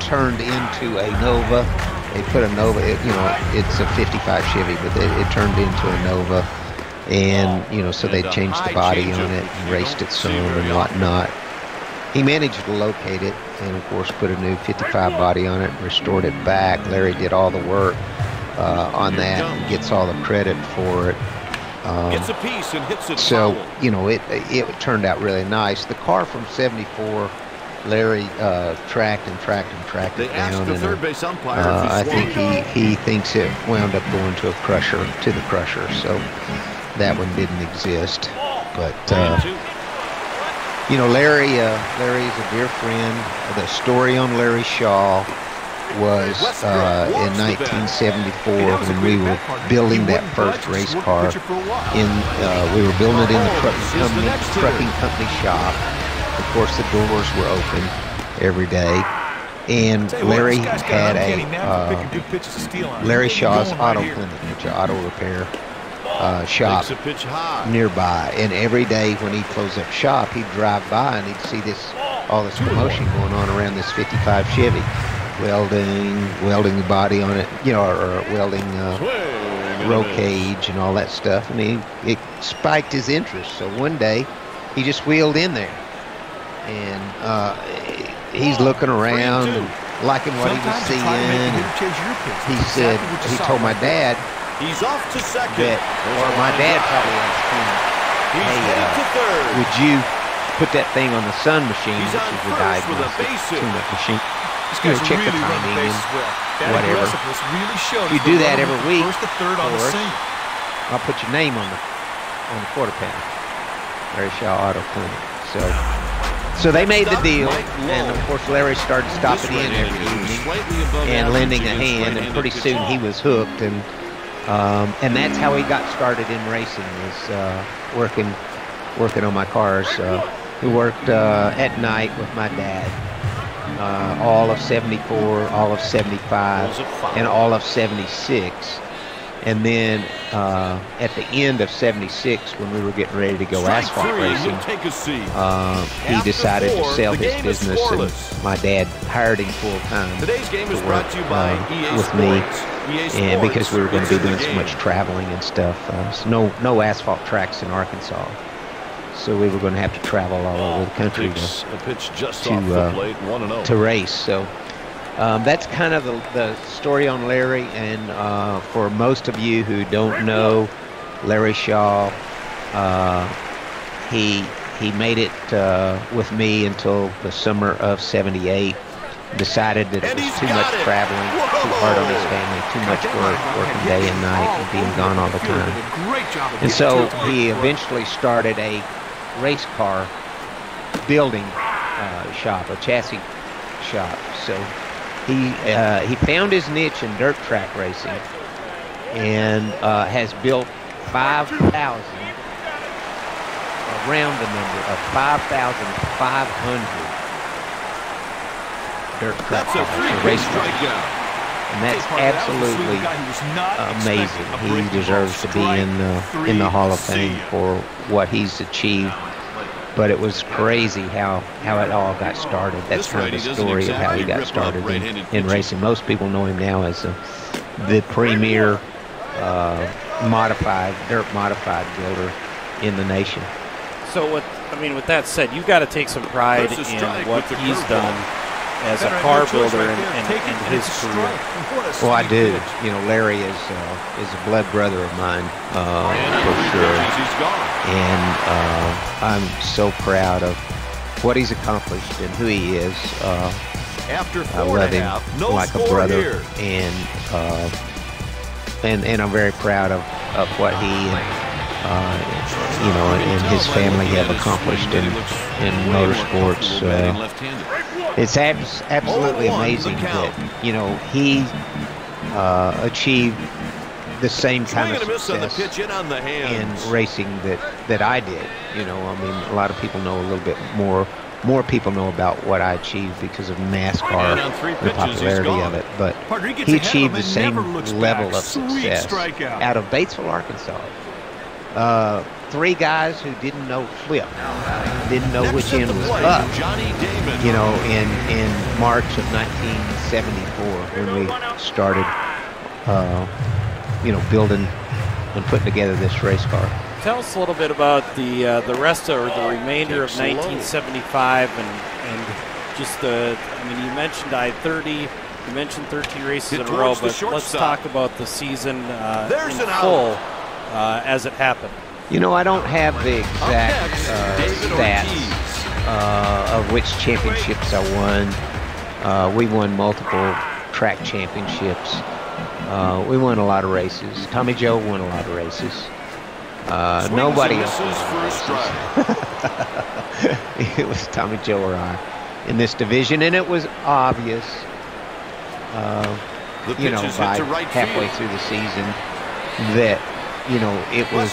turned into a Nova. They put a Nova, it's a 55 Chevy, but it turned into a Nova. And, so they changed the body on it and raced it some and whatnot. He managed to locate it and, of course, put a new 55 body on it and restored it back. Larry did all the work on that and gets all the credit for it. Gets a piece and hits it. So, it turned out really nice. The car from '74, Larry tracked it down. And, third base umpire I think he thinks it wound up going to the crusher. So that one didn't exist. But Larry's a dear friend. The story on Larry Shaw was in 1974 when we were building that first race car. We were building it in the trucking company shop. Of course, the doors were open every day. And Larry had Larry Shaw's Auto Clinic, which is an auto repair shop nearby. And every day when he'd close up shop, he'd drive by and he'd see all this commotion going on around this 55 Chevy. Welding the body on it, or welding roll cage and all that stuff. And it spiked his interest. So one day, he just wheeled in there. And he's looking around and liking what he was seeing. And he told my dad, he's off to second. My dad probably asked him, hey, would you put that thing on the Sun machine, which is the diagnostic tune-up machine? Check the timing and whatever. You do that every week for us. I'll put your name on the quarter pound. Larry Shaw Auto Clinic. So they made the deal, and of course Larry started stopping in every evening and lending a hand, and pretty soon he was hooked, and that's how he got started in racing, was working on my cars. He worked at night with my dad. All of 74, all of 75, and all of 76. And then at the end of 76, when we were getting ready to go asphalt racing, he decided to sell his business, and my dad hired him full-time to work with me, and because we were going to be doing so much traveling and stuff. So no asphalt tracks in Arkansas. So we were going to have to travel all over the country to race. So that's kind of the story on Larry. And for most of you who don't know Larry Shaw, he made it with me until the summer of '78. Decided that it was too much traveling, too hard on his family, too much work, working day and night, and being gone all the time. And so he eventually started a race car building shop, a chassis shop. So he found his niche in dirt track racing and has built 5,000, around the number of 5,500 dirt track cars, or race cars. And that's absolutely amazing. He deserves to be in the Hall of Fame for what he's achieved. But it was crazy how it all got started. That's kind of the story of how he got started in racing. Most people know him now as the premier dirt modified builder in the nation. So with that said, you've got to take some pride in what he's done as a car builder and his career. Well, I do. You know, Larry is a blood brother of mine, for sure. And I'm so proud of what he's accomplished and who he is. I love him like a brother, and I'm very proud of what he and his family have accomplished in motorsports. It's absolutely amazing that, you know, he achieved the same kind of success in racing that I did. You know, I mean, a lot of people know a little bit more people know about what I achieved because of NASCAR, the popularity of it. But he achieved the same level of success out of Batesville, Arkansas. 3 guys who didn't know flip, didn't know which end was up, you know, in March of 1974 when we started, building and putting together this race car. Tell us a little bit about the rest or the remainder of 1975 and just you mentioned I-30, you mentioned 13 races in a row, but let's talk about the season in full as it happened. You know, I don't have the exact stats of which championships I won. We won multiple track championships. We won a lot of races. Tommy Joe won a lot of races. Nobody else won races. It was Tommy Joe or I in this division, and it was obvious, by halfway through the season that, you know, it was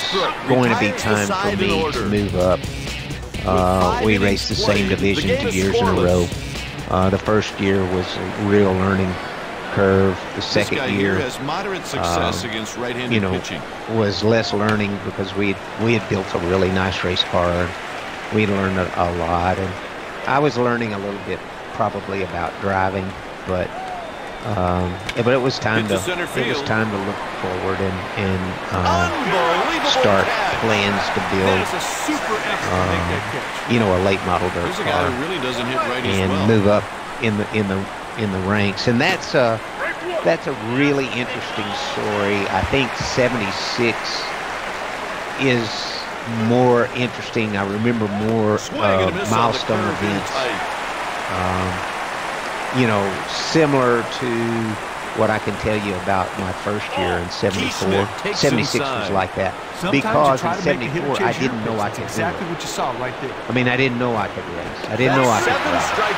going to be time for me to move up. We raced the same division 2 years in a row. The first year was a real learning curve. The second year, was less learning because we had built a really nice race car. We learned a lot, and I was learning a little bit probably about driving, but it was time to look forward and start plans to build a late model dirt car and move up in the ranks. And that's a really interesting story. I think 76 is more interesting. I remember more milestone events. Similar to what I can tell you about my first year in 74. 76 was like that. Because in 74, I didn't know I could do it. I mean, I didn't know I could race. I didn't know I could drive.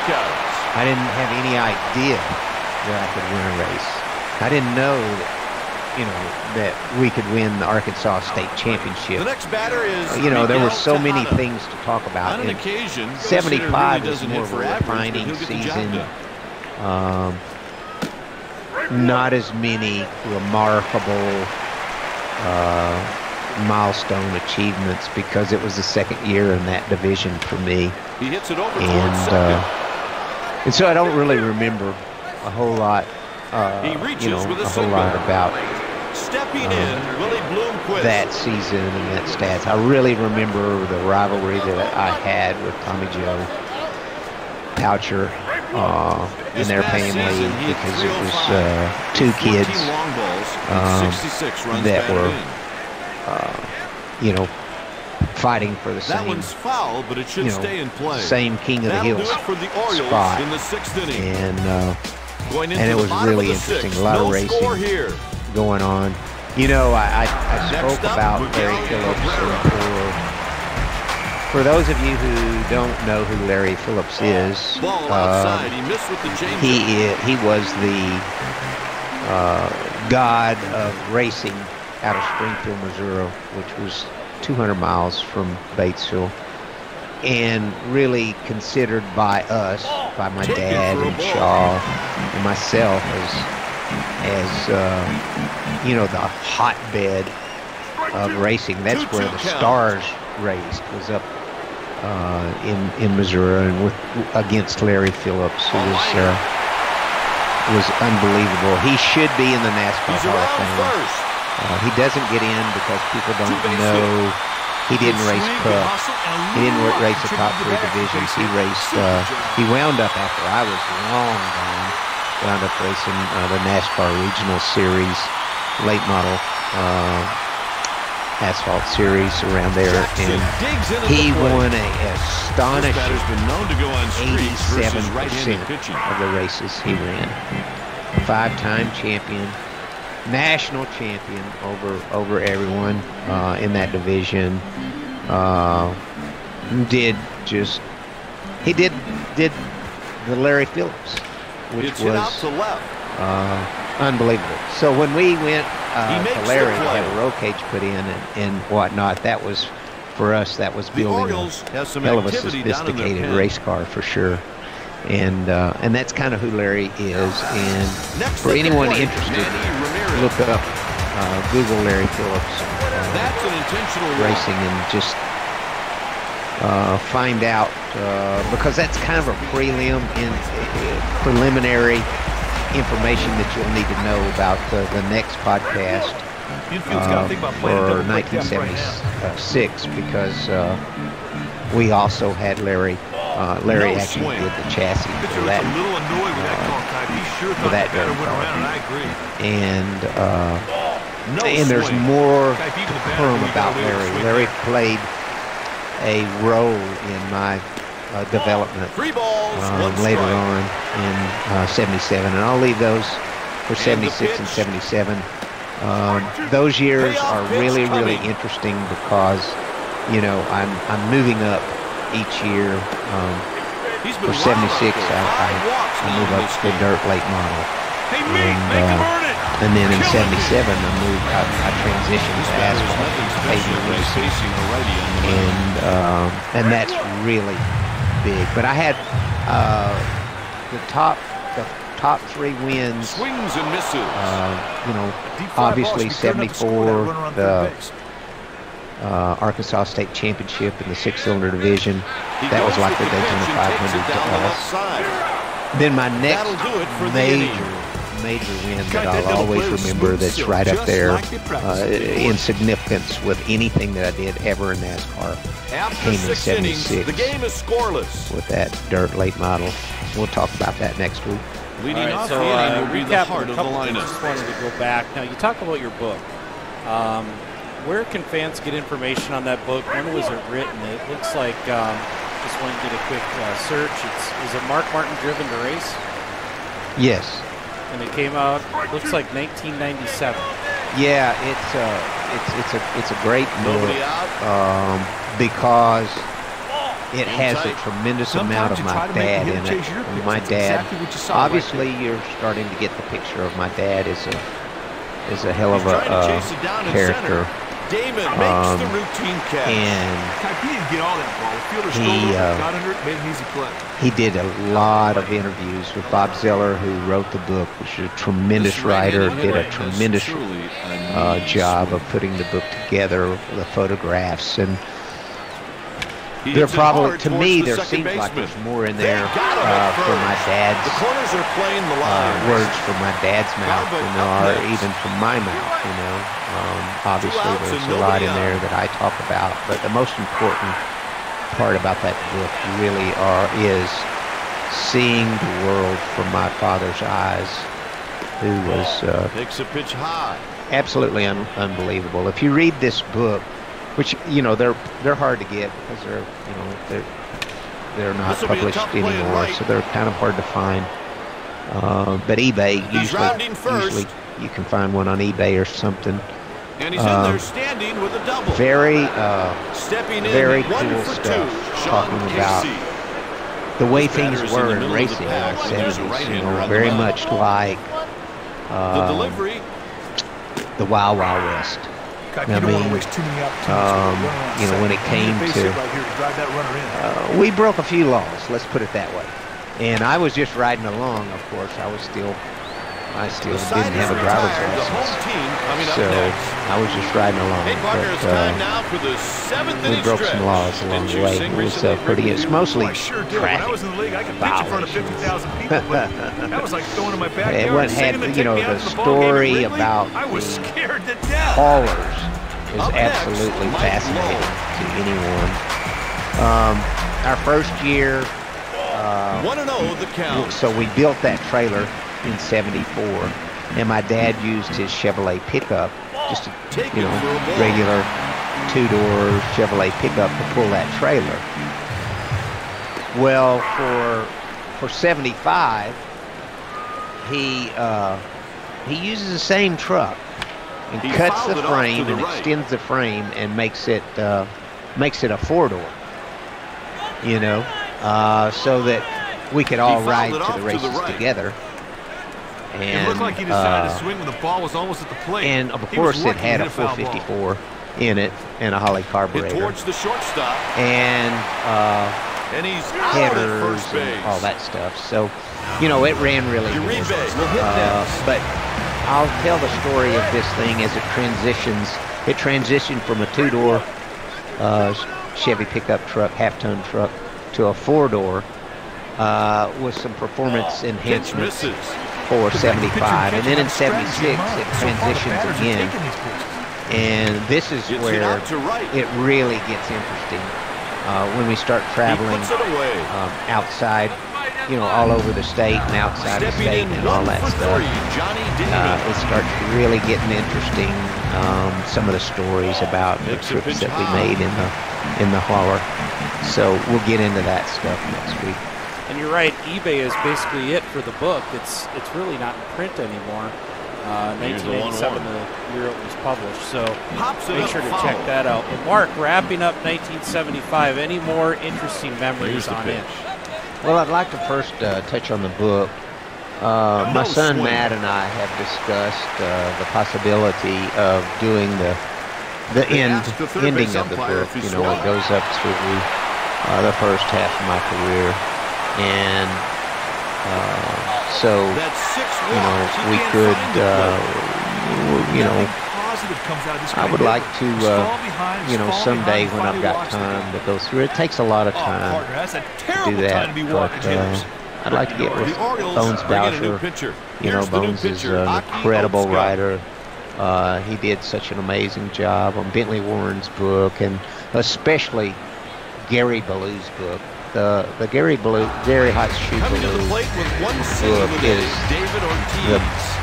I didn't have any idea that I could win a race. I didn't know that we could win the Arkansas State Championship. The next batter is there were so many things to talk about. On an occasion, 75 was more of a refining season. Not as many remarkable milestone achievements because it was the second year in that division for me. He hits it over and so I don't really remember a whole lot. About that season and that stats. I really remember the rivalry that I had with Tommy Joe, Poucher, and their family, because it was 2 kids that were, fighting for the same, same King of the Hills spot, and it was really interesting. A lot of racing going on. I spoke about Larry Phillips. For those of you who don't know who Larry Phillips is, he was the god of racing out of Springfield, Missouri, which was 200 miles from Batesville, and really considered by us by my dad and Shaw and myself as the hotbed of racing. That's where the Stars raced, was up in Missouri and against Larry Phillips, who was unbelievable. He should be in the NASCAR Hall of Fame. He doesn't get in because people don't know. He didn't race Cup. He didn't race the top 3 divisions. He raced. He wound up, after I was long gone, wound up racing the NASCAR Regional Series, late model asphalt series around there, and he won a astonishing 87% of the races he ran. 5-time champion, national champion over everyone in that division. He did the Larry Phillips, which was unbelievable. So when we went to Larry to have a roll cage put in and whatnot, that was, for us, that was building a hell of a sophisticated race car for sure. And that's kind of who Larry is. And for anyone interested, look up, Google Larry Phillips racing and just find out, because that's kind of a preliminary information that you'll need to know about the next podcast for 1976, because we also had Larry. Larry actually did the chassis for that dirt car. And there's more to come about Larry. Larry played a role in my development later on in 77, and I'll leave those for 76 and 77. Those years are really interesting because, I'm moving up each year. For 76, I move up to dirt late model, and then in 77 I transitioned to asphalt pavement racing, and that's really big. But I had the top 3 wins. Swings and misses. Obviously 74, the Arkansas State Championship in the 6-cylinder division. That was like the Daytona 500 to us. Then my next major win that I'll always remember, that's right up there in significance with anything that I did ever in NASCAR, came in 76 the game is scoreless with that dirt late model. We'll talk about that next week. All right, so recap a couple things. Just wanted to go back. Now, you talk about your book. Where can fans get information on that book? When was it written? It looks like, just want to get a quick search. Is it Mark Martin Driven to Race? Yes. And it came out, looks like 1997. Yeah, it's a great book because it has a tremendous amount of my dad in it. My dad, obviously, you're starting to get the picture of my dad as a hell of a character. Damon makes the routine catch. And he did a lot of interviews with Bob Zeller, who wrote the book, which is a tremendous writer, did a tremendous job of putting the book together, the photographs, and there probably, to me, there seems like there's more in there for my dad's words from my dad's mouth than there are even from my mouth. Obviously there's a lot in there that I talk about, but the most important part about that book really is seeing the world from my father's eyes, who was takes a pitch high. Absolutely unbelievable. If you read this book, which they're hard to get because they're not published anymore, so they're kind of hard to find. But eBay usually you can find one on eBay or something. And he's in there standing with a double. Very cool stuff, talking about the way things were in racing in the 70s. Very much like the Wild Wild West. I mean, when it came to, we broke a few laws, let's put it that way. And I was just riding along, of course. I still didn't have a driver's license. So I was just riding along. But we broke some laws along the way. It was pretty, it's mostly traffic. When I was in the league, I could pitch in front of 50,000 people, but that was like throwing in my backyard. It had, the story about I was scared to death. haulers is absolutely fascinating to anyone. Our first year, 1-0 the count. so we built that trailer in '74, and my dad used his Chevrolet pickup, just a regular two-door Chevrolet pickup, to pull that trailer. Well, for '75, he uses the same truck and cuts the frame and extends the frame and makes it a four-door. So that we could all ride to the races together. And, it looked like he decided to swing when the ball was almost at the plate. And of course, it had a 454 in it and a Holley carburetor. Towards the shortstop. And he's headers and all that stuff. So, it ran really good. But I'll tell the story of this thing as it transitions. It transitioned from a two-door Chevy pickup truck, half-ton truck, to a four-door with some performance enhancements for '75, and then in '76 it transitions again, and this is where it really gets interesting when we start traveling outside, all over the state and outside the state and all that stuff. It starts really getting interesting. Some of the stories about the trips that we made in the hauler. So we'll get into that stuff next week. And you're right, eBay is basically it for the book. It's really not in print anymore. 1987, the year it was published. So make sure to check that out. But Mark, wrapping up 1975, any more interesting memories on it? Well, I'd like to first touch on the book. My son Matt and I have discussed the possibility of doing the ending of the book. It goes up through the first half of my career. And so, we could, I would like to, someday when I've got time to go through it. It takes a lot of time to do that, but I'd like to get with Bones Boucher. Bones is an incredible writer. He did such an amazing job on Bentley Warren's book, and especially Gary Ballou's book. The Gary Hot Shoe Ballou book is the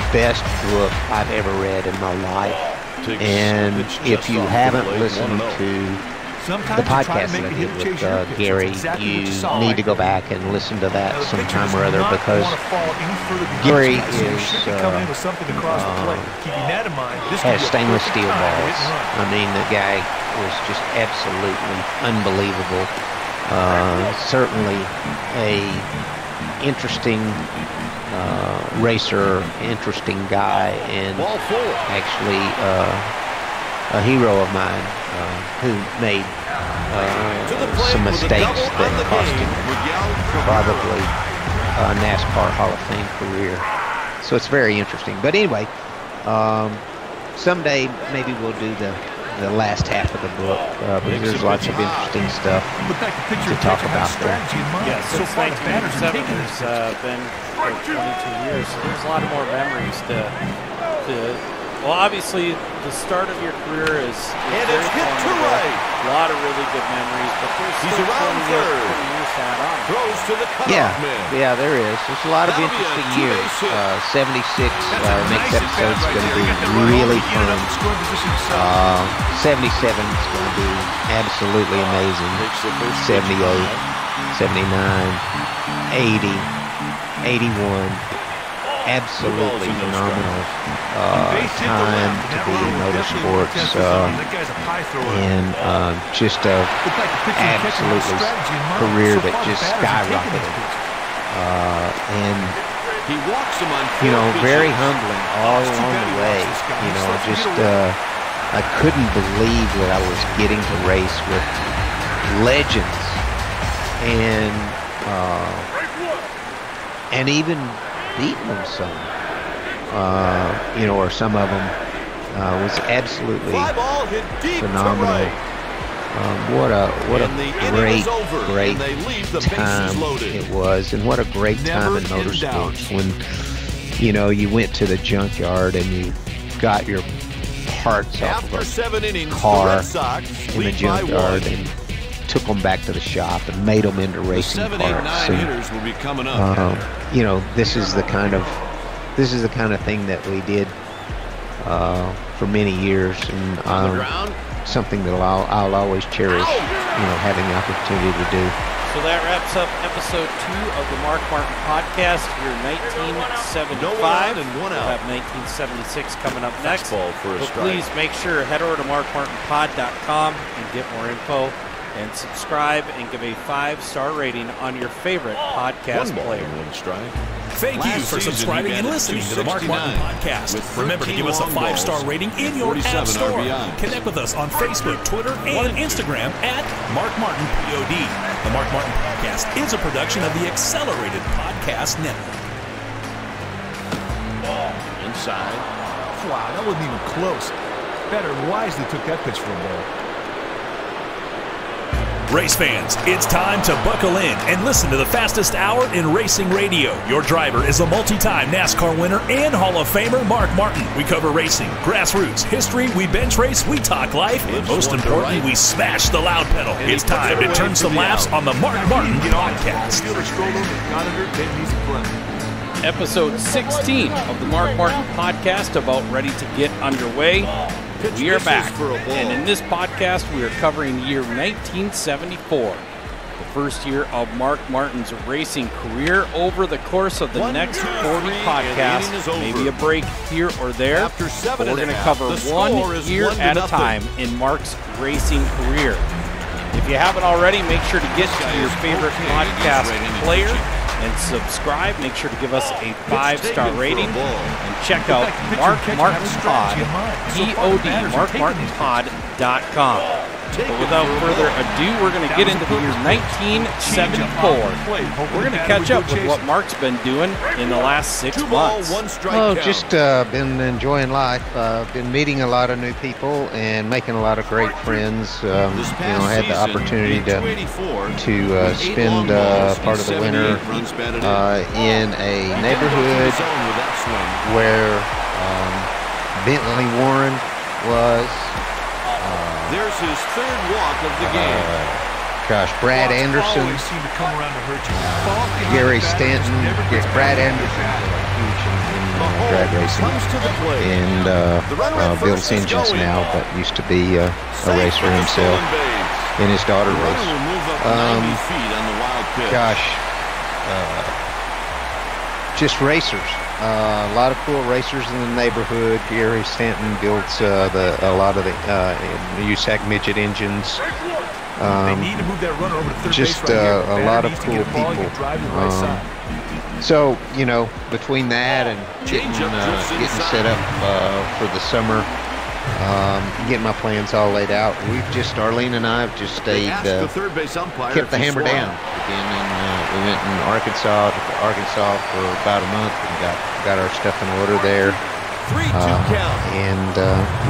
best book I've ever read in my life. And if you haven't listened to the podcast that I did with Gary, you need to go back and listen to that sometime or other, because Gary has stainless steel balls. I mean, the guy was just absolutely unbelievable. Certainly a interesting racer, interesting guy, and actually a hero of mine who made some mistakes that cost him probably a NASCAR Hall of Fame career. So it's very interesting. But anyway, someday maybe we'll do the last half of the book, because there's lots of interesting stuff to talk about there. Yeah, since 1987, there's been 22 years, so there's a lot of more memories to well, obviously, the start of your career is very formative. A lot of really good memories, but there's still 20 years to add on. Throws to the cutoff man. Yeah, there is. There's a lot of interesting years. 76, next episode's going to be really fun. 77 is going to be absolutely amazing. 78, 79, 80, 81. Absolutely phenomenal time to be in motorsports, and just a absolutely career that just skyrocketed, and very humbling all along the way. Just I couldn't believe that I was getting to race with legends, and and even beating them some, or some of them, was absolutely phenomenal. What a great time it was, and what a great time in motorsports when you went to the junkyard and you got your parts off of a car in the junkyard and took them back to the shop and made them into racing parts. And, this is the kind of thing that we did for many years, and something that I'll always cherish, having the opportunity to do. So that wraps up episode 2 of the Mark Martin podcast here in 1975. We'll have 1976 coming up next. But please make sure head over to markmartinpod.com and get more info, and subscribe and give a 5-star rating on your favorite podcast player. Thank you for subscribing and listening to the Mark Martin Podcast. Remember to give us a 5-star rating in your app store. Connect with us on Facebook, Twitter, and Instagram at Mark Martin POD. The Mark Martin Podcast is a production of the Accelerated Podcast Network. Inside. Wow, that wasn't even close. Better wisely took that pitch for a ball. Race fans, it's time to buckle in and listen to the fastest hour in racing radio. Your driver is a multi-time NASCAR winner and Hall of Famer Mark Martin. We cover racing, grassroots, history, we bench race, we talk life, and most importantly, we smash the loud pedal. It's time to turn some laps on the Mark Martin Podcast. Episode 16 of the Mark Martin Podcast, about ready to get underway. We are back, and in this podcast, we are covering year 1974, the first year of Mark Martin's racing career. Over the course of the next 40 podcasts, maybe a break here or there, but we're going to cover 1 year at a time in Mark's racing career. If you haven't already, make sure to get to your favorite podcast player and subscribe. Make sure to give us a 5-star rating, and check out Mark Martin Pod, P-O-D, markmartinpod.com. But without further ado, we're going to get into the year 1974. We're going to catch up with what Mark's been doing in the last 6 months. Oh, just been enjoying life. Been meeting a lot of new people and making a lot of great friends. I had the opportunity to spend part of the winter in a neighborhood where Bentley Warren was. There's his third walk of the game. Brad Anderson, Gary Stanton, Brad Anderson, huge in drag racing, and builds engines now, but used to be a racer himself, and his daughter raced. Just racers. A lot of cool racers in the neighborhood. Gary Stanton builds a lot of the USAC midget engines. Just a lot of cool people. So, between that and getting set up for the summer, getting my plans all laid out, Arlene and I have just stayed, kept the hammer down again, and we went in Arkansas for about a month and got our stuff in order there. And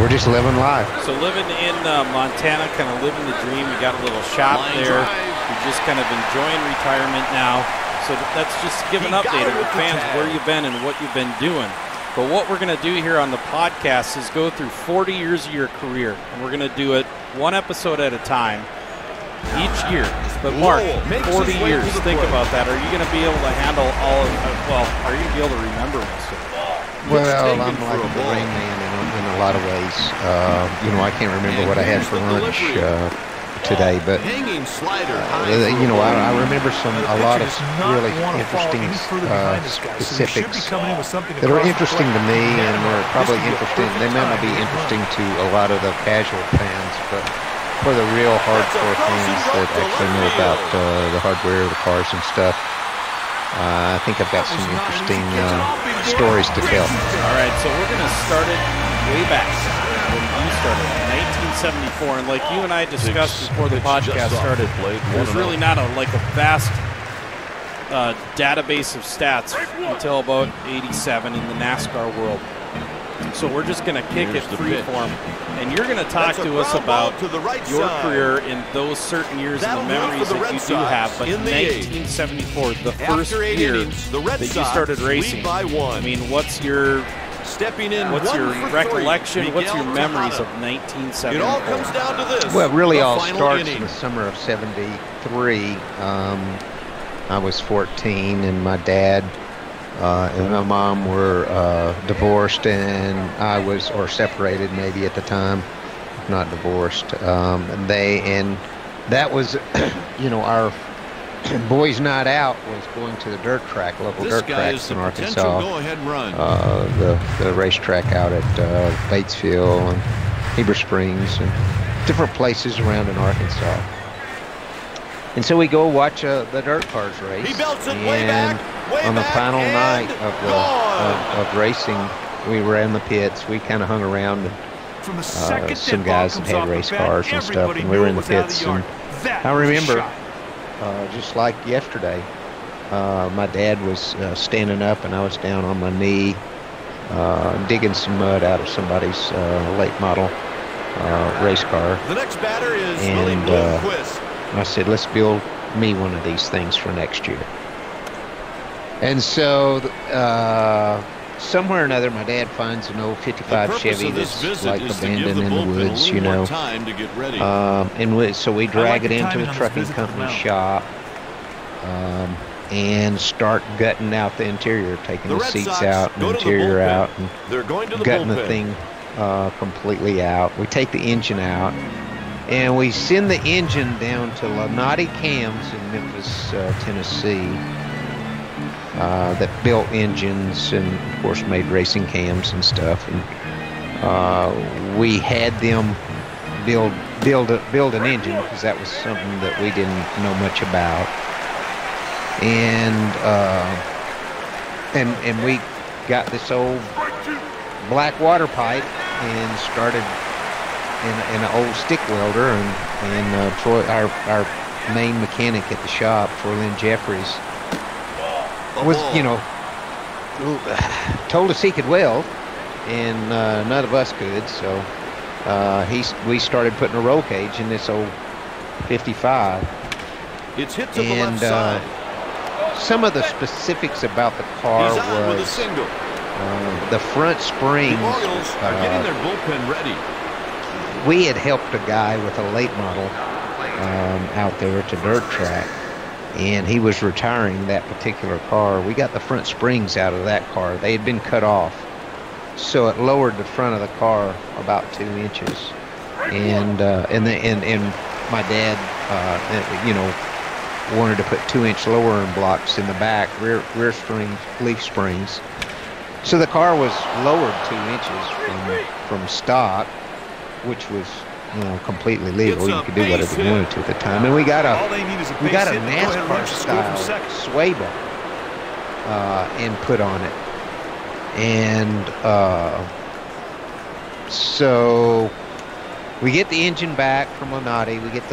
we're just living life. So living in Montana, kind of living the dream. You got a little shop there. You're just kind of enjoying retirement now. So that's just to give an update of the fans where you've been and what you've been doing. But what we're going to do here on the podcast is go through 40 years of your career. And we're going to do it one episode at a time each year. But Mark, 40 years, think about that. Are you going to be able to handle all of are you going to be able to remember most of it? Well, I'm like the Rain Man in a lot of ways. I can't remember what I had for lunch today, but I remember a lot of really interesting specifics that are interesting to me, and are probably interesting. They may not be interesting to a lot of the casual fans, but for the real hardcore fans that actually know about the hardware, the cars and stuff, I think I've got some interesting stories to tell. All right, so we're going to start it way back when you started in 1974, and like you and I discussed before the podcast started, there's really not a vast database of stats until about 87 in the NASCAR world. So we're just going to kick it freeform, and you're going to talk to us about your career in those certain years and the memories that you do have. But in 1974, the first year that you started racing, I mean, what's your recollection? What's your memories of 1974? It all comes down to this. Well, it really all starts in the summer of '73. I was 14, and my dad and my mom were divorced, and I was, or separated maybe at the time, not divorced. And that was, our boys' night out was going to the dirt track, local dirt tracks in Arkansas. Go ahead and run. The racetrack out at Batesville and Heber Springs and different places around in Arkansas. And so we go watch the dirt cars race. He belts it and way back, on the final night of racing, we were in the pits. We kind of hung around, and some guys that had race cars and stuff, and we were in the pits. And I remember, just like yesterday, my dad was standing up, and I was down on my knee, digging some mud out of somebody's late model race car. The next batter is and I said, let's build me one of these things for next year. And so somewhere or another, my dad finds an old 55 Chevy that's like abandoned in the woods, so we drag it into the trucking company shop and start gutting out the interior, taking the seats out and the interior out, and gutting the thing completely out. We take the engine out, and we send the engine down to Lonati Cams in Memphis, Tennessee, that built engines and, of course, made racing cams and stuff. And we had them build an engine, because that was something that we didn't know much about. And we got this old black water pipe and started in an old stick welder, and Troy, our main mechanic at the shop, Troy Lynn Jeffries, was, told us he could weld, and none of us could. So we started putting a roll cage in this old 55. It's hit to the left side. Some of the specifics about the car was the front springs. The Orioles are getting their bullpen ready. We had helped a guy with a late model out there at the dirt track, and he was retiring that particular car. We got the front springs out of that car. They had been cut off, so it lowered the front of the car about 2 inches. And my dad, wanted to put 2-inch lowering blocks in the back, rear springs, leaf springs. So the car was lowered 2 inches from stock, which was, completely legal. You could do whatever you wanted to at the time. And we got a NASCAR style sway bar and put on it. And so we get the engine back from Lonati. We get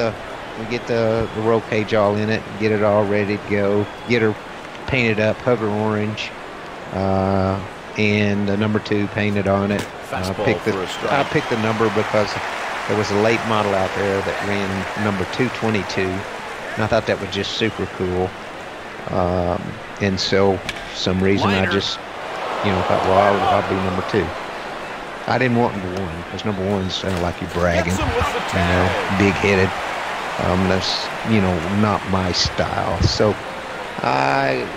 the roll cage all in it, get it all ready to go, get her painted up, hover orange, and the number 2 painted on it. I picked the number because there was a late model out there that ran number 222, and I thought that was just super cool. And so, for some reason, I just, thought, well, I'll be number 2. I didn't want number 1, because number 1 sounded like you're bragging, big-headed. That's, not my style. So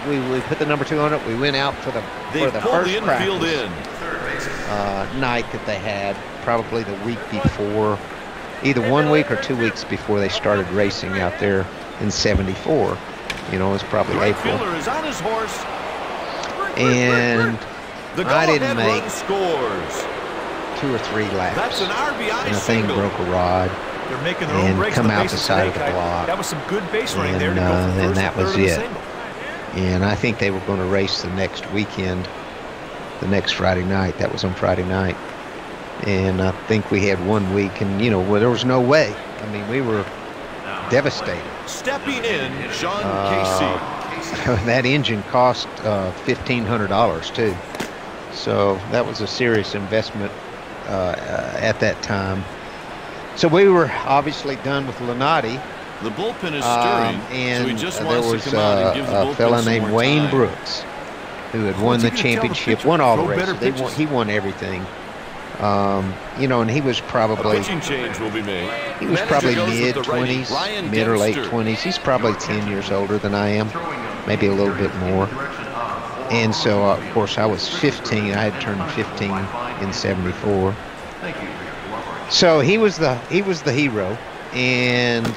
we put the number 2 on it. We went out for the first practice night that they had, probably the week before, either 1 week or 2 weeks before they started racing out there in '74. It was probably April. And I didn't make 2 or 3 laps. And the thing broke a rod. They're making their own breaks come the out the side of the block. That was some good base running there. And that was it. And I think they were going to race the next weekend, the next Friday night. That was on Friday night. And I think we had 1 week, and there was no way. I mean, we were devastated. Stepping in, Sean Casey. that engine cost $1,500 too. So that was a serious investment at that time. So we were obviously done with Lunati. The bullpen is stirring, and so he just there wants was to come out and give the a bullpen fella some named more Wayne time. Brooks, who had won the championship, won all the races. He won everything. And he was probably pitching change will be made. He was probably mid-20s, mid or late 20s. He's probably 10 years older than I am, maybe a little bit more. And so, of course, I was 15. I had turned 15 in '74. So he was the hero, and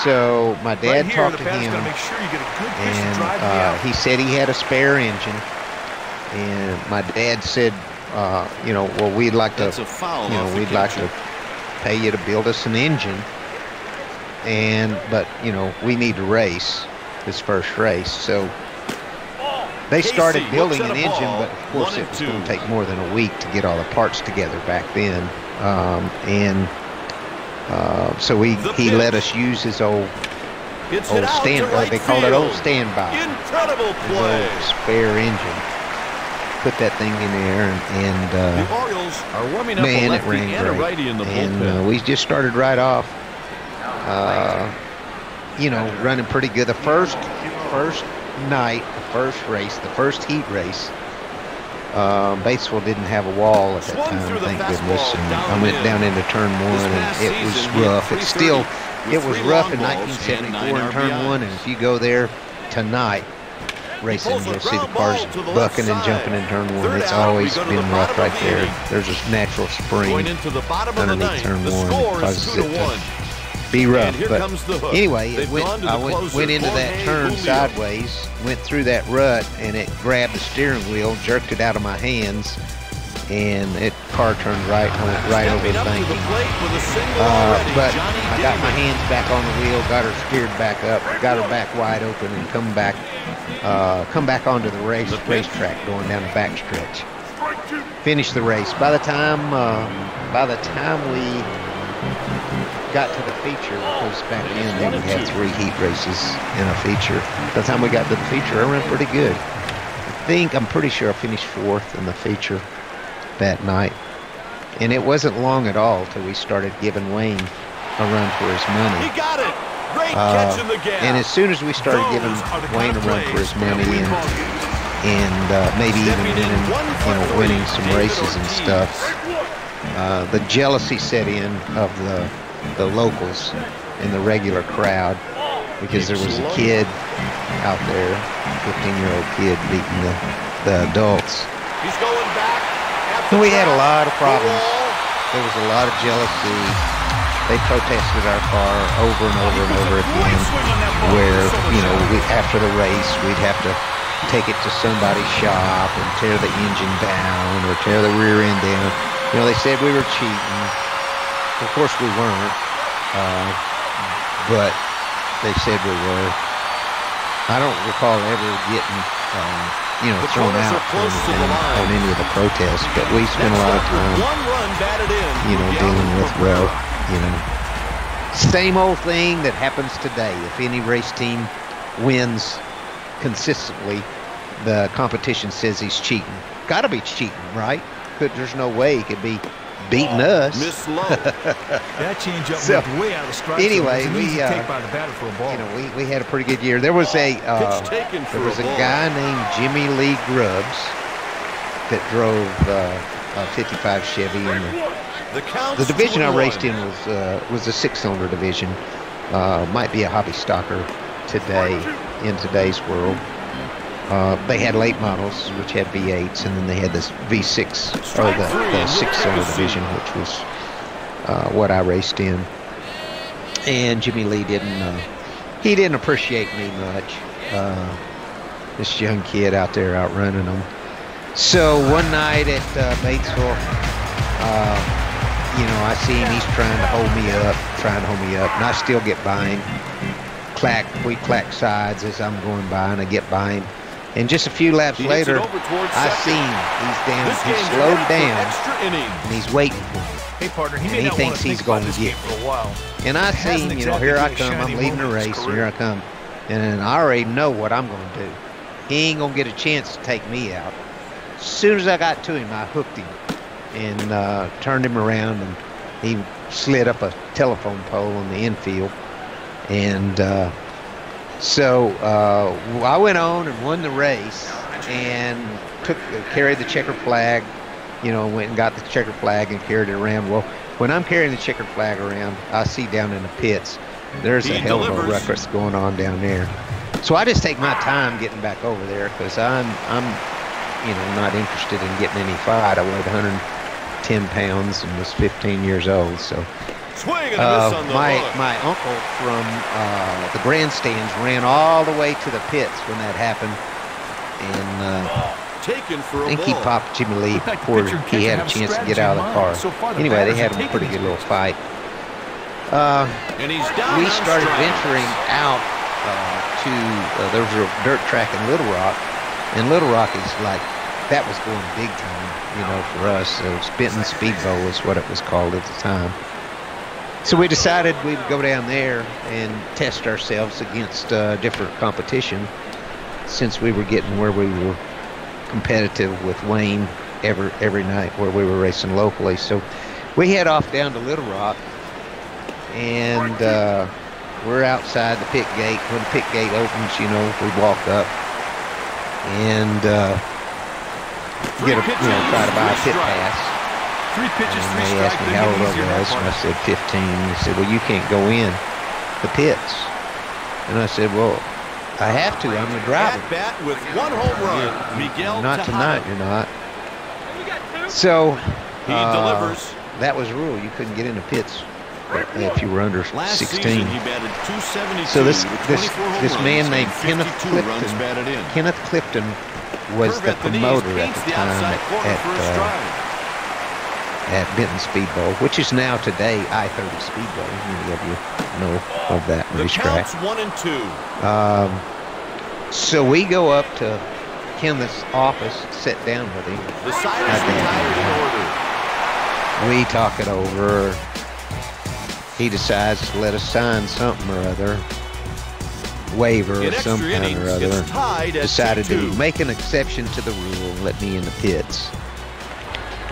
so my dad talked to him, and he said he had a spare engine, and my dad said, well, we'd like to, we'd like to pay you to build us an engine, but we need to race this first race. So they started building an engine, but of course it was going to take more than a week to get all the parts together back then. So he let us use his old standby. They called it old standby. Incredible play. His old spare engine. Put that thing in there, and the Orioles are warming up man, a it ran and a great. righty in the And bullpen. we just started right off, running pretty good. The first night, the first race, the first heat race, Batesville didn't have a wall at that time, thank goodness. And I went down into turn one, and it was rough. It was rough in 1974 in turn one, and if you go there tonight racing, you'll see the cars bucking and jumping in turn one. It's always been rough right there. There's a natural spring underneath turn one that causes it to be rough. But anyway, I went into that turn sideways, went through that rut, and it grabbed the steering wheel, jerked it out of my hands, and car turned right, and I went right over the banking. But I got my hands back on the wheel, got her steered back up, got her back wide open, and come back onto the racetrack going down the backstretch. Finished the race. By the time we got to the feature, because back then we had 3 heat races in a feature. By the time we got to the feature, I ran pretty good. I'm pretty sure I finished 4th in the feature that night. And it wasn't long at all till we started giving Wayne a run for his money. He got it. Great catch in the gap. And as soon as we started giving Wayne a run for his money, and maybe even winning some races and stuff, the jealousy set in of the locals and the regular crowd, because there was a kid out there, a 15-year-old kid beating the adults. He's going back. We had a lot of problems. There was a lot of jealousy. They protested our car over and over and over again, where, after the race, we'd have to take it to somebody's shop and tear the engine down or tear the rear end down. They said we were cheating. Of course we weren't, but they said we were. I don't recall ever getting thrown out on any of the protests, but we spent a lot of time, dealing with, same old thing that happens today. If any race team wins consistently, the competition says he's cheating. Got to be cheating, right? There's no way he could be beating us. Miss low. That changeup So, went way out of strike. anyway, so it was an easy take by the batter for a ball. We had a pretty good year. There was a guy named Jimmy Lee Grubbs that drove a 55 Chevy, and the division I raced in was a 6-cylinder division. Might be a hobby stocker today in today's world. They had late models, which had V8s, and then they had this V6, or the 6-cylinder division, which was what I raced in. And Jimmy Lee didn't appreciate me much. This young kid out there outrunning them. So one night at Batesville, I see him. He's trying to hold me up, and I still get by him. We clack sides as I'm going by, and I get by him. And just a few laps later, I see him. He's slowed down, and he's waiting for me. Hey, partner, And he thinks he's going to get for a while. And I see him, Hasn't here I exactly come. been a I'm shiny leading the moment in his race, and career. here I come. and I already know what I'm going to do. He ain't going to get a chance to take me out. As soon as I got to him, I hooked him and turned him around, and he slid up a telephone pole in the infield. And so I went on and won the race and carried the checkered flag, went and got the checkered flag and carried it around. Well, when I'm carrying the checkered flag around, I see down in the pits, there's a hell of a ruckus going on down there. So I just take my time getting back over there because I'm not interested in getting any fight. I weighed 110 pounds and was 15 years old. So my uncle from the grandstands ran all the way to the pits when that happened, and I think he popped Jimmy Lee before he had a chance to get out of the car. Anyway, they had a pretty good little fight. We started venturing out to there was a dirt track in Little Rock, and Little Rock is like, that was going big time, for us. It was Benton Speedboat is what it was called at the time. So we decided we'd go down there and test ourselves against different competition, since we were getting where we were competitive with Wayne every night where we were racing locally. So we head off down to Little Rock, and we're outside the pit gate. When the pit gate opens, we walk up and try to buy a pit pass. 3 pitches, and 3 they strikes. asked me how old I was, and I said 15. And they said, well, you can't go in the pits. And I said, well, I have to. I'm the driver. Bat with 1 home run. Miguel Not Tejada. tonight, you're not. So He delivers. that was the rule. You couldn't get in the pits if you were under Last 16. season, he batted .272 So this with 24 home this man runs named and Kenneth 52 runs batted in. Clifton was Curve the at the knees, promoter at paints the the time outside corner for a stride. at Benton Speedboat, which is now today I-30 Speedboat. Many of you know of that The racetrack. count's 1 and 2. So we go up to Kenneth's office, sit down with him. The side is retired in order. We talk it over. He decides to let us sign something or other, waiver or In extra some kind innings, or other. it's tied at Decided 2-2. to make an exception to the rule and let me in the pits.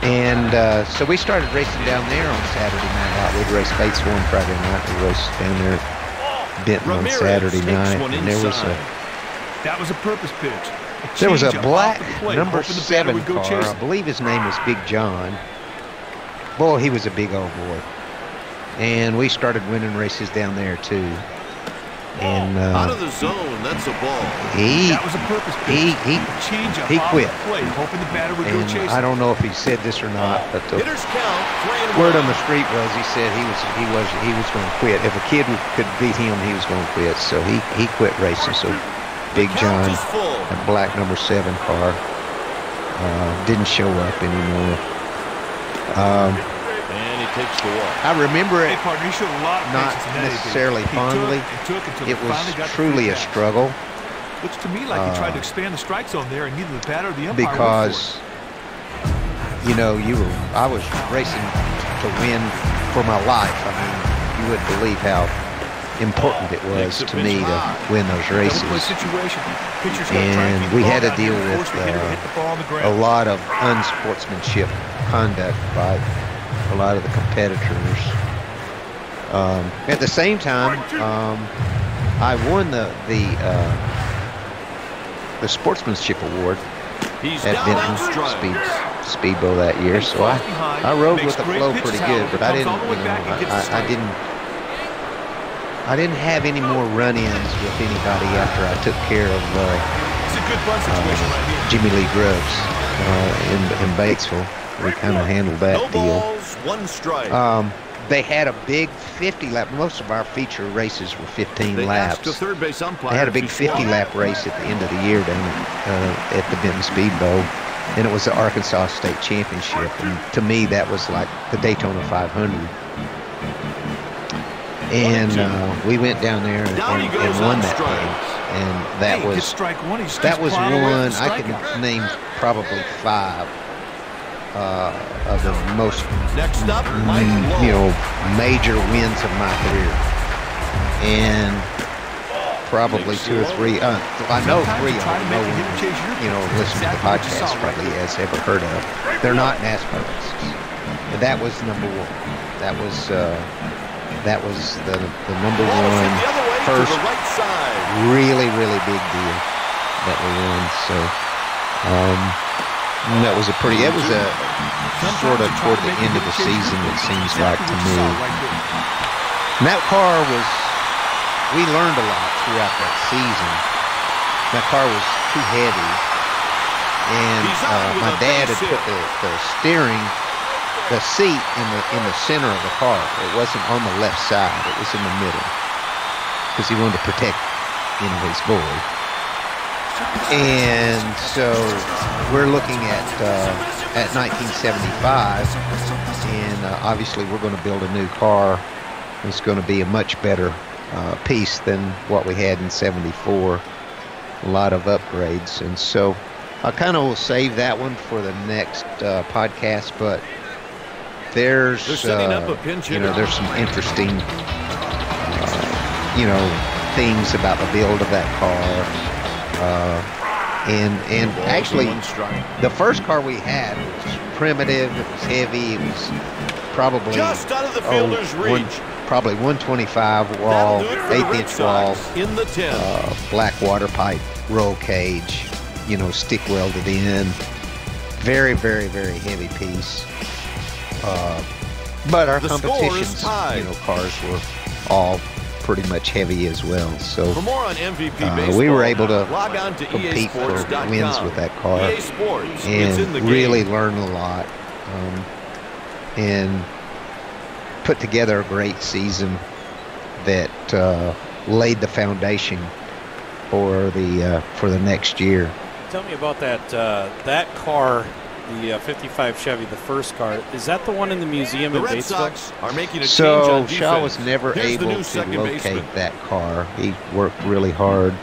And so we started racing down there on Saturday night. We'd race Batesville on Friday night. We raced down there at Benton Ramirez on Saturday takes night. one And there was inside. That was a purpose pitch. there was a Changeup black off the plate, number hoping the batter 7 would go car. I chasing. believe his name was Big John. Boy, he was a big old boy. And we started winning races down there too. And Out of the zone, that's a ball. That was a purpose pitch. Changeup he off quit. the plate, hoping the batter would go And chasing. I don't know if he said this or not, but the Hitters count 3 and 1. word on the street was he said he was going to quit. If a kid could beat him, he was going to quit. So he quit racing. So Big John, Count is full. that black number 7 car, didn't show up anymore. And he takes the walk. I remember it Hey, partner, he showed a lot of not patience in that AV. necessarily He fondly. took until It he was finally got the truly free a pass. struggle Looks to me like he tried to expand the strike zone there, and neither the batter or the umpire went for because I was racing to win for my life. I mean, you wouldn't believe how important it was to me to win those it. races. Double play situation. Pitcher's gotta try and And keep the we ball had to down deal here and with force the hitter to hit the ball on the a ground. lot of unsportsmanship conduct by a lot of the competitors. At the same time, I won the sportsmanship award He's at down on Benton strikes. Speedboat that year, so I rode with the flow pretty good, but I didn't have any more run-ins with anybody after I took care of It's a good bunt situation right here. Jimmy Lee Grubbs in Batesville. We kind of handled that No deal. balls, 1 strike. They had a big 50-lap. Most of our feature races were 15 They asked the laps. third base umpire. They had a if big he swung. 50-lap race at the end of the year down at the Benton Speedboat, and it was the Arkansas State Championship. And to me, that was like the Daytona 500. And we went down there and won that thing. And that Hey, was gets strike one. He just that keeps was plowing away one from I strikeout. can name probably 5 of the most Next up, Mike Lowe. major wins of my career. And probably 2 or 3. I know 3 of them. No one, listen to the podcast probably has ever heard of. They're not NASCAR races. But that was number 1. That was the number 1 first really big deal that we won. So that was sort of toward the end of the season, it seems like to me. And that car we learned a lot throughout that season. That car was too heavy, and my dad had put the seat in the center of the car. It wasn't on the left side; it was in the middle, because he wanted to protect, his boy. And so we're looking at 1975, and obviously we're going to build a new car. It's going to be a much better piece than what we had in 74. A lot of upgrades, and so I kind of will save that one for the next podcast. But there's there's some interesting things about the build of that car. And actually, the first car we had was primitive. It was heavy. It was probably just out of the fielder's reach. Probably 125 wall, 8-inch wall, in the 10. Black water pipe, roll cage, stick welded in. Very, very, very heavy piece. But our competition's, cars were all pretty much heavy as well. So for more on MVP baseball, we were able to log on to compete for EASports.com. wins with that car, Sports, and really learn a lot, and put together a great season that laid the foundation for the next year. Tell me about that car. The 55 Chevy, the first car. Is that the one in the museum in Batesville? Red Sox are making a change so on defense. Shaw was never able to locate that car. He worked really hard,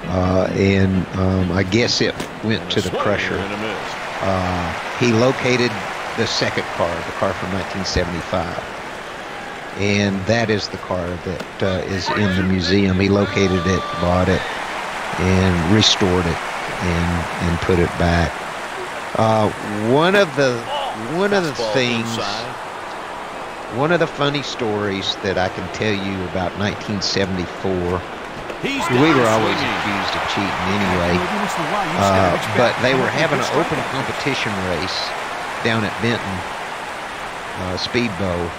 and I guess it went to the crusher. He located the second car, the car from 1975, and that is the car that is in the museum. He located it, bought it, and restored it, and put it back. One of the funny stories that I can tell you about 1974, we were always accused of cheating anyway, but they were having an open competition race down at Benton Speedboat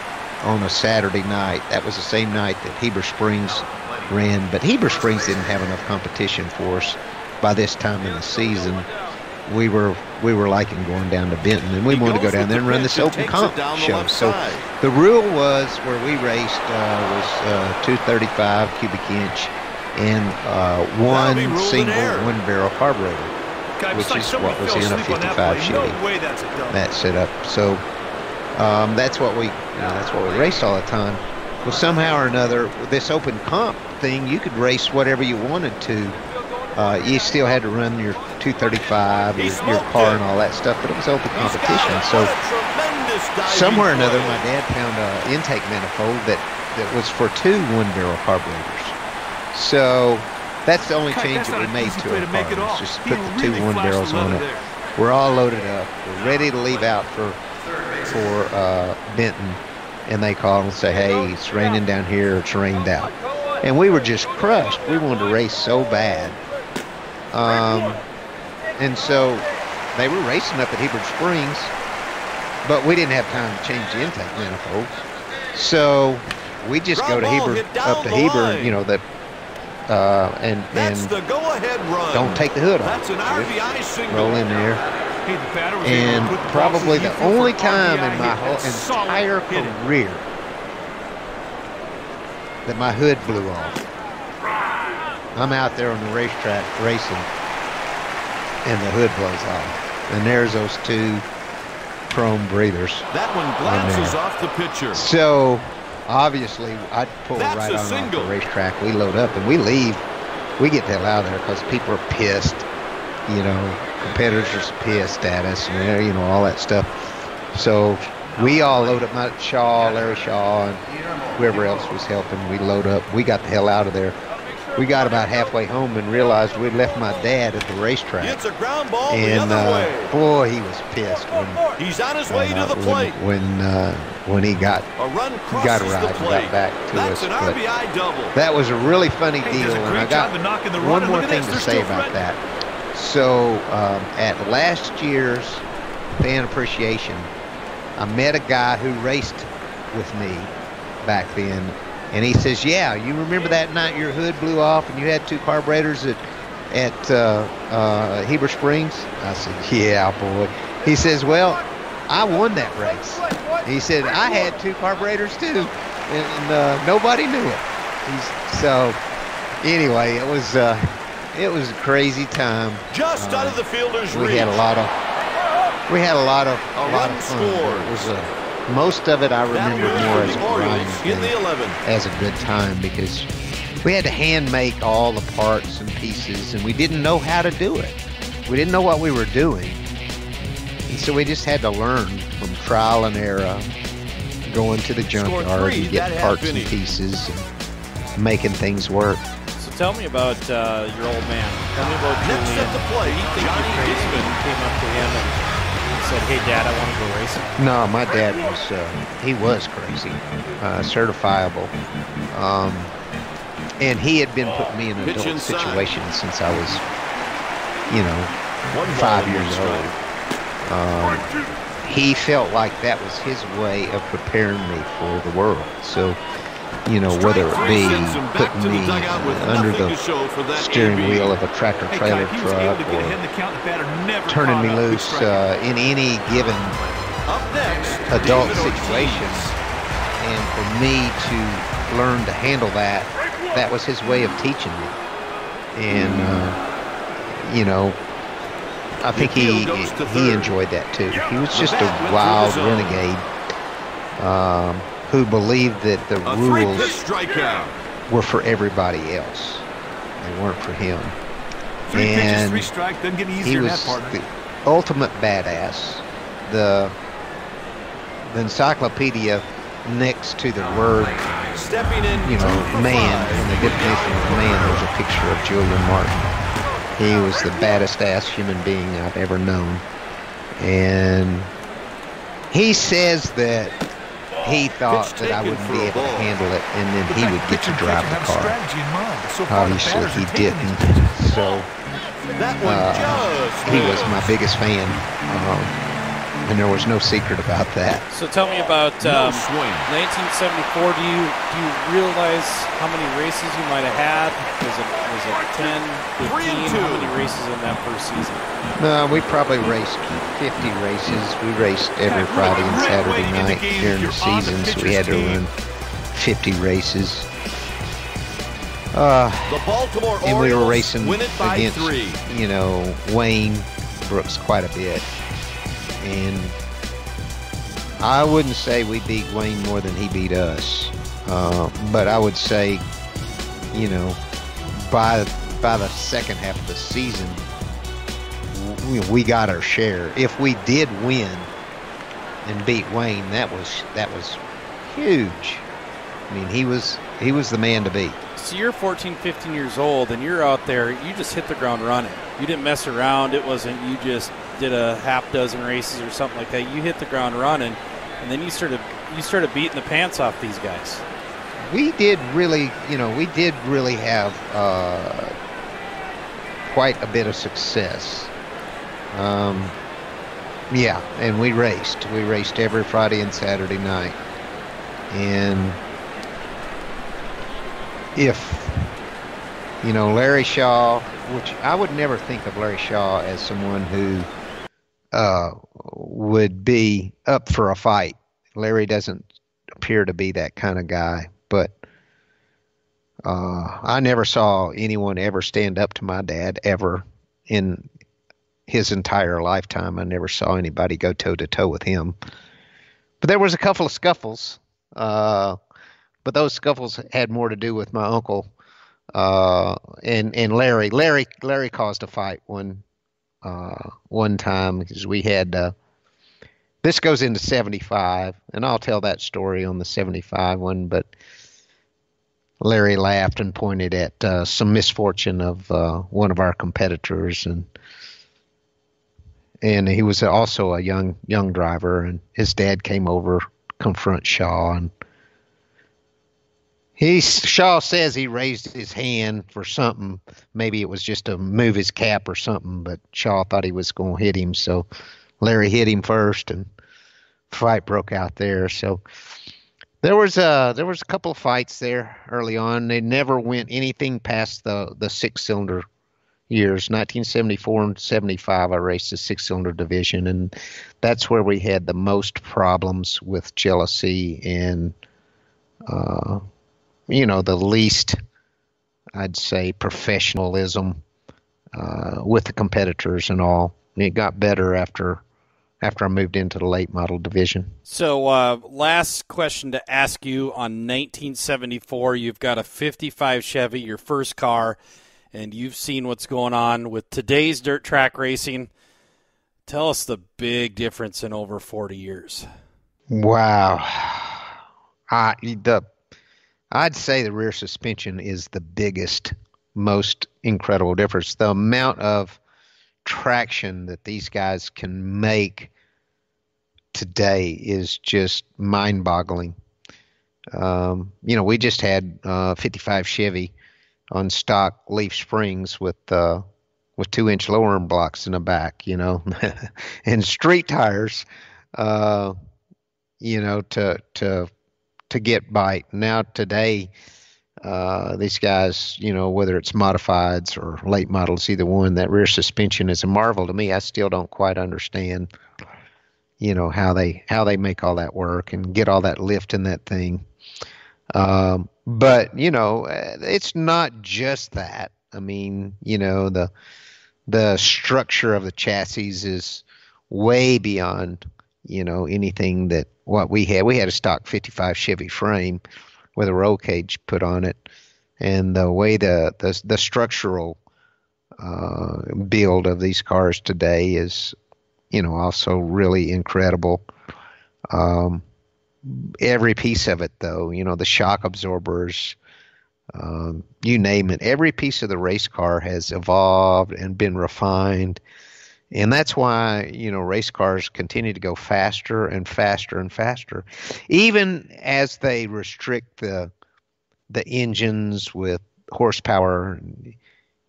on a Saturday night. That was the same night that Heber Springs ran, but Heber Springs didn't have enough competition for us by this time in the season. We were liking going down to Benton, and we wanted to go down there and run this open comp show. So the rule was, where we raced, was 235 cubic inch and one single one-barrel carburetor, which is what was in a 55 Chevy. That setup. So that's what we raced all the time. Well, somehow or another, this open comp thing, you could race whatever you wanted to. You still had to run your 235, your car and all that stuff, but it was open competition. So somewhere or another, my dad found an intake manifold that was for 2 one-barrel carburetors. So that's the only change that we made to our car, was just put the 2 one-barrels on it. We're all loaded up. We're ready to leave out for Benton, and they call and say, "Hey, it's raining down here. It's rained out." And we were just crushed. We wanted to race so bad. And so they were racing up at Heber Springs, but we didn't have time to change the intake manifold. So we just go to Heber, up to Heber, and don't take the hood off. Just roll in there. And probably the only time in my whole entire career that my hood blew off. I'm out there on the racetrack racing, and the hood blows off. And there's those 2 chrome breathers. That one glances off the pitcher. So, obviously, I'd pull right on off the racetrack. We load up, and we leave. We get the hell out of there because people are pissed. Competitors are pissed at us, and all that stuff. So, we all load up. Larry Shaw, and whoever else was helping. We load up. We got the hell out of there. we got about halfway home and realized we'd left my dad at the racetrack. It's a ground ball And the other way. boy, he was pissed when He's on his way to the plate. when he got A run a crosses ride the and plate. got back to That's us. an But RBI double. that was a really funny Hey, deal, does a and I great got job of knocking the run, one and more look at thing this, to they're say still about threatening. that. So at last year's fan appreciation, I met a guy who raced with me back then, and he says, "Yeah, you remember that night your hood blew off and you had two carburetors at Heber Springs?" I said, "Yeah, boy." He says, "Well, I won that race." He said, "I had two carburetors too, and nobody knew it." So anyway, it was a crazy time. Just out of the fielder's reach. We had a lot of run fun. scores. It was most of it I remember That more was as a the Orioles grind in the than 11th. as a good time, because we had to hand make all the parts and pieces, and we didn't know how to do it. We didn't know what we were doing, and so we just had to learn from trial and error, going to the junkyard three, and get that parts half and inning. pieces and making things work. So tell me about your old man. Tell me about Next Julian. at the plate, Did he think Johnny you crazy when you came up to him and said, "Hey, Dad, I want to go racing"? No, my dad was crazy, certifiable. And he had been putting me in Pitch adult inside. situations since I was, 1 ball 5 and years 1 old. strike. He felt like that was his way of preparing me for the world. So, whether it be Sends him back putting to the me dugout with under nothing the to show for that steering AB. wheel of a tractor Hey, trailer Kike, he was able truck, to get ahead in or the count. The batter never turning me caught up. Good loose strike. in any given Up next, adult David Ortiz. situation, and for me to learn to handle that was his way of teaching me. And I think he enjoyed that too. He was just a wild renegade who believed that the A 3-pitch rules strikeout. were for everybody else. They weren't for him. 3 pitches, And 3 strike. Doesn't get any he easier than was that, partner. the ultimate badass. The encyclopedia next to the word, Stepping in, man, and the definition of man, there's a picture of Julian Martin. He was the baddest ass human being I've ever known. And he says that he thought that I wouldn't be able to handle it, and then he would get to drive the car. Obviously, he didn't. So That one just he was my biggest fan. And there was no secret about that. So tell me about No swing. 1974. Do you realize how many races you might have had? Was it 10, 15? How many races in that first season? No, we probably raced 50 races. We raced every Friday and Saturday night during the season, so we had to run 50 races. The Baltimore And we were Orioles racing win it by against, 3. Wayne Brooks quite a bit. And I wouldn't say we beat Wayne more than he beat us. But I would say, by the second half of the season, we got our share. If we did win and beat Wayne, that was huge. I mean, he was the man to beat. So you're 14, 15 years old, and you're out there. You just hit the ground running. You didn't mess around. It wasn't you just did a half dozen races or something like that. You hit the ground running, and then you started beating the pants off these guys. We did really have quite a bit of success. Yeah, and we raced. We raced every Friday and Saturday night. And if, Larry Shaw, which I would never think of Larry Shaw as someone who would be up for a fight. Larry doesn't appear to be that kind of guy, but I never saw anyone ever stand up to my dad ever in his entire lifetime. I never saw anybody go toe-to-toe with him. But there was a couple of scuffles, but those scuffles had more to do with my uncle and Larry. Larry caused a fight one time because we had this goes into 75, and I'll tell that story on the 75 one, but Larry laughed and pointed at some misfortune of one of our competitors, and he was also a young driver, and his dad came over confront Shaw, and Shaw says he raised his hand for something. Maybe it was just to move his cap or something, but Shaw thought he was going to hit him, so Larry hit him first, and fight broke out there. So there was a couple of fights there early on. They never went anything past the six-cylinder years. 1974 and 75, I raced the six-cylinder division, and that's where we had the most problems with jealousy and the least, I'd say, professionalism with the competitors and all. And it got better after I moved into the late model division. So last question to ask you on 1974, you've got a 55 Chevy, your first car, and you've seen what's going on with today's dirt track racing. Tell us the big difference in over 40 years. Wow. I'd say the rear suspension is the biggest, most incredible difference. The amount of traction that these guys can make today is just mind-boggling. We just had 55 Chevy on stock leaf springs with 2-inch lowering blocks in the back, and street tires, to get bite. Now today, these guys, whether it's modifieds or late models, either one, that rear suspension is a marvel to me. I still don't quite understand, how they make all that work and get all that lift in that thing. But it's not just that. I mean, the structure of the chassis is way beyond, anything that what we had. We had a stock 55 Chevy frame with a roll cage put on it, and the way the structural build of these cars today is, also really incredible. Every piece of it, though, the shock absorbers, you name it, every piece of the race car has evolved and been refined. And that's why, race cars continue to go faster and faster and faster, even as they restrict the engines with horsepower.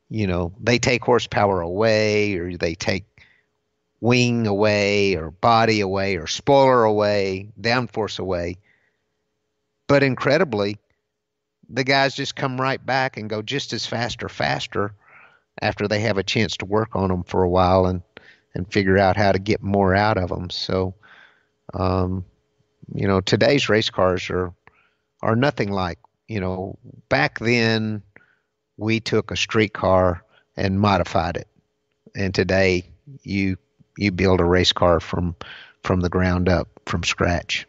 They take horsepower away, or they take wing away, or body away, or spoiler away, downforce away. But incredibly, the guys just come right back and go just as fast or faster after they have a chance to work on them for a while and figure out how to get more out of them. So, today's race cars are nothing like, back then we took a street car and modified it. And today you build a race car from the ground up, from scratch.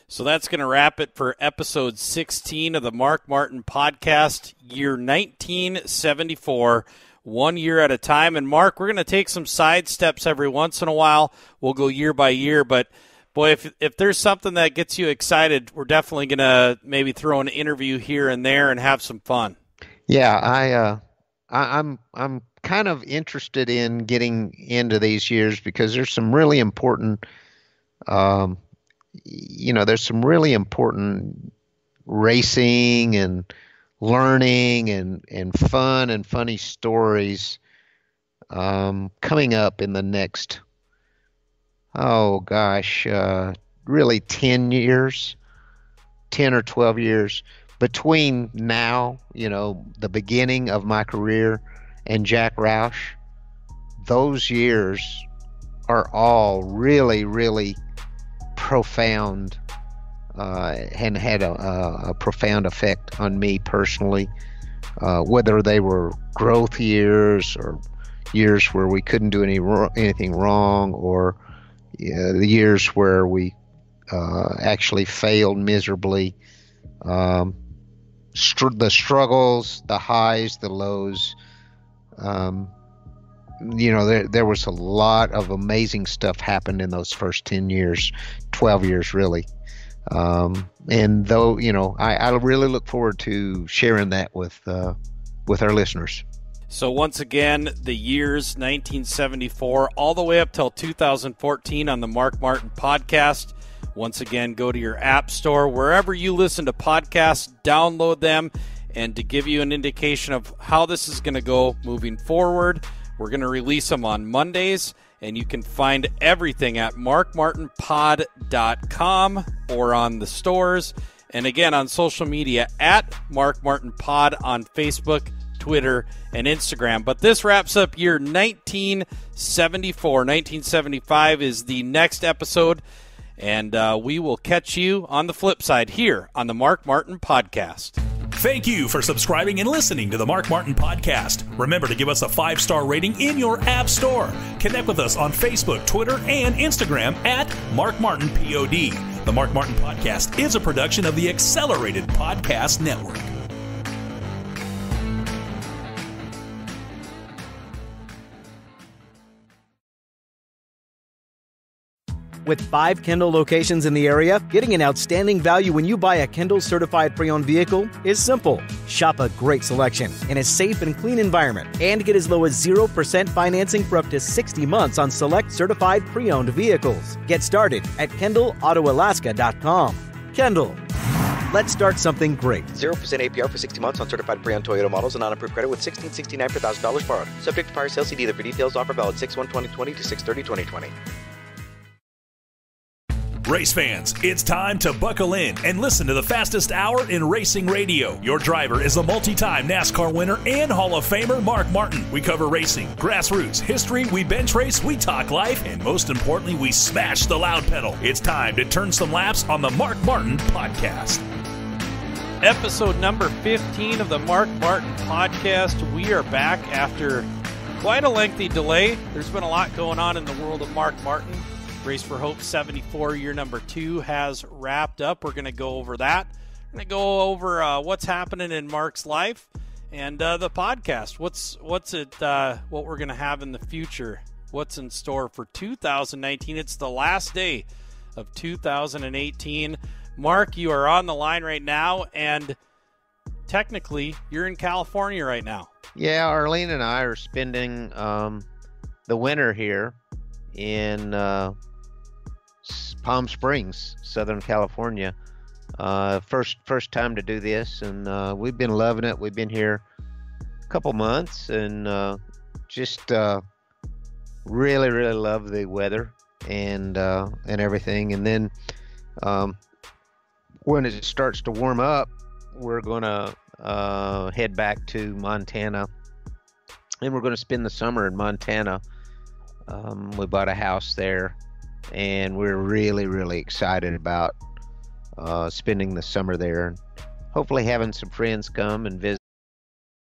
So that's going to wrap it for episode 16 of the Mark Martin podcast, year 1974. 1 year at a time. And Mark, we're going to take some side steps every once in a while. We'll go year by year, but boy, if there's something that gets you excited, we're definitely going to maybe throw an interview here and there and have some fun. Yeah, I'm kind of interested in getting into these years because there's some really important, there's some really important racing and learning and fun and funny stories coming up in the next, really 10 years, 10 or 12 years between now, the beginning of my career and Jack Roush. Those years are all really, really profound and had a profound effect on me personally, whether they were growth years or years where we couldn't do anything wrong, or the years where we actually failed miserably. The struggles, the highs, the lows. There was a lot of amazing stuff happened in those first 10 years, 12 years really. And though, I really look forward to sharing that with our listeners. So once again, the years 1974 all the way up till 2014 on the Mark Martin podcast. Once again, go to your app store, wherever you listen to podcasts, download them. And to give you an indication of how this is going to go moving forward, we're going to release them on Mondays, and you can find everything at markmartinpod.com or on the stores. And again, on social media at Mark Martin Pod on Facebook, Twitter, and Instagram. But this wraps up year 1974. 1975 is the next episode, and we will catch you on the flip side here on the Mark Martin Podcast. Thank you for subscribing and listening to the Mark Martin Podcast. Remember to give us a 5-star rating in your app store. Connect with us on Facebook, Twitter, and Instagram at Mark Martin POD. The Mark Martin Podcast is a production of the Accelerated Podcast Network. With 5 Kendall locations in the area, getting an outstanding value when you buy a Kendall certified pre-owned vehicle is simple. Shop a great selection in a safe and clean environment and get as low as 0% financing for up to 60 months on select certified pre-owned vehicles. Get started at KendallAutoAlaska.com. Kendall. Let's start something great. 0% APR for 60 months on certified pre-owned Toyota models and non-approved credit with $1,669 per $1,000 borrowed. Subject to prior sales. See dealer for details. Offer valid 6/1/2020 to 6/30/2020. Race fans, it's time to buckle in and listen to the fastest hour in racing radio. Your driver is a multi-time NASCAR winner and Hall of Famer Mark Martin. We cover racing, grassroots, history, we bench race, we talk life, and most importantly, we smash the loud pedal. It's time to turn some laps on the Mark Martin Podcast. Episode number 15 of the Mark Martin Podcast. We are back after quite a lengthy delay. There's been a lot going on in the world of Mark Martin. Race for Hope 74, year number 2, has wrapped up. We're going to go over that. We're going to go over what's happening in Mark's life and the podcast. What we're going to have in the future. What's in store for 2019. It's the last day of 2018. Mark, you are on the line right now, and technically you're in California right now. Yeah, Arlene and I are spending the winter here in Palm Springs, Southern California. First time to do this, and we've been loving it. We've been here a couple months, and just really love the weather and everything. And then when it starts to warm up, we're gonna head back to Montana, and we're gonna spend the summer in Montana. We bought a house there, and we're really excited about spending the summer there, and hopefully having some friends come and visit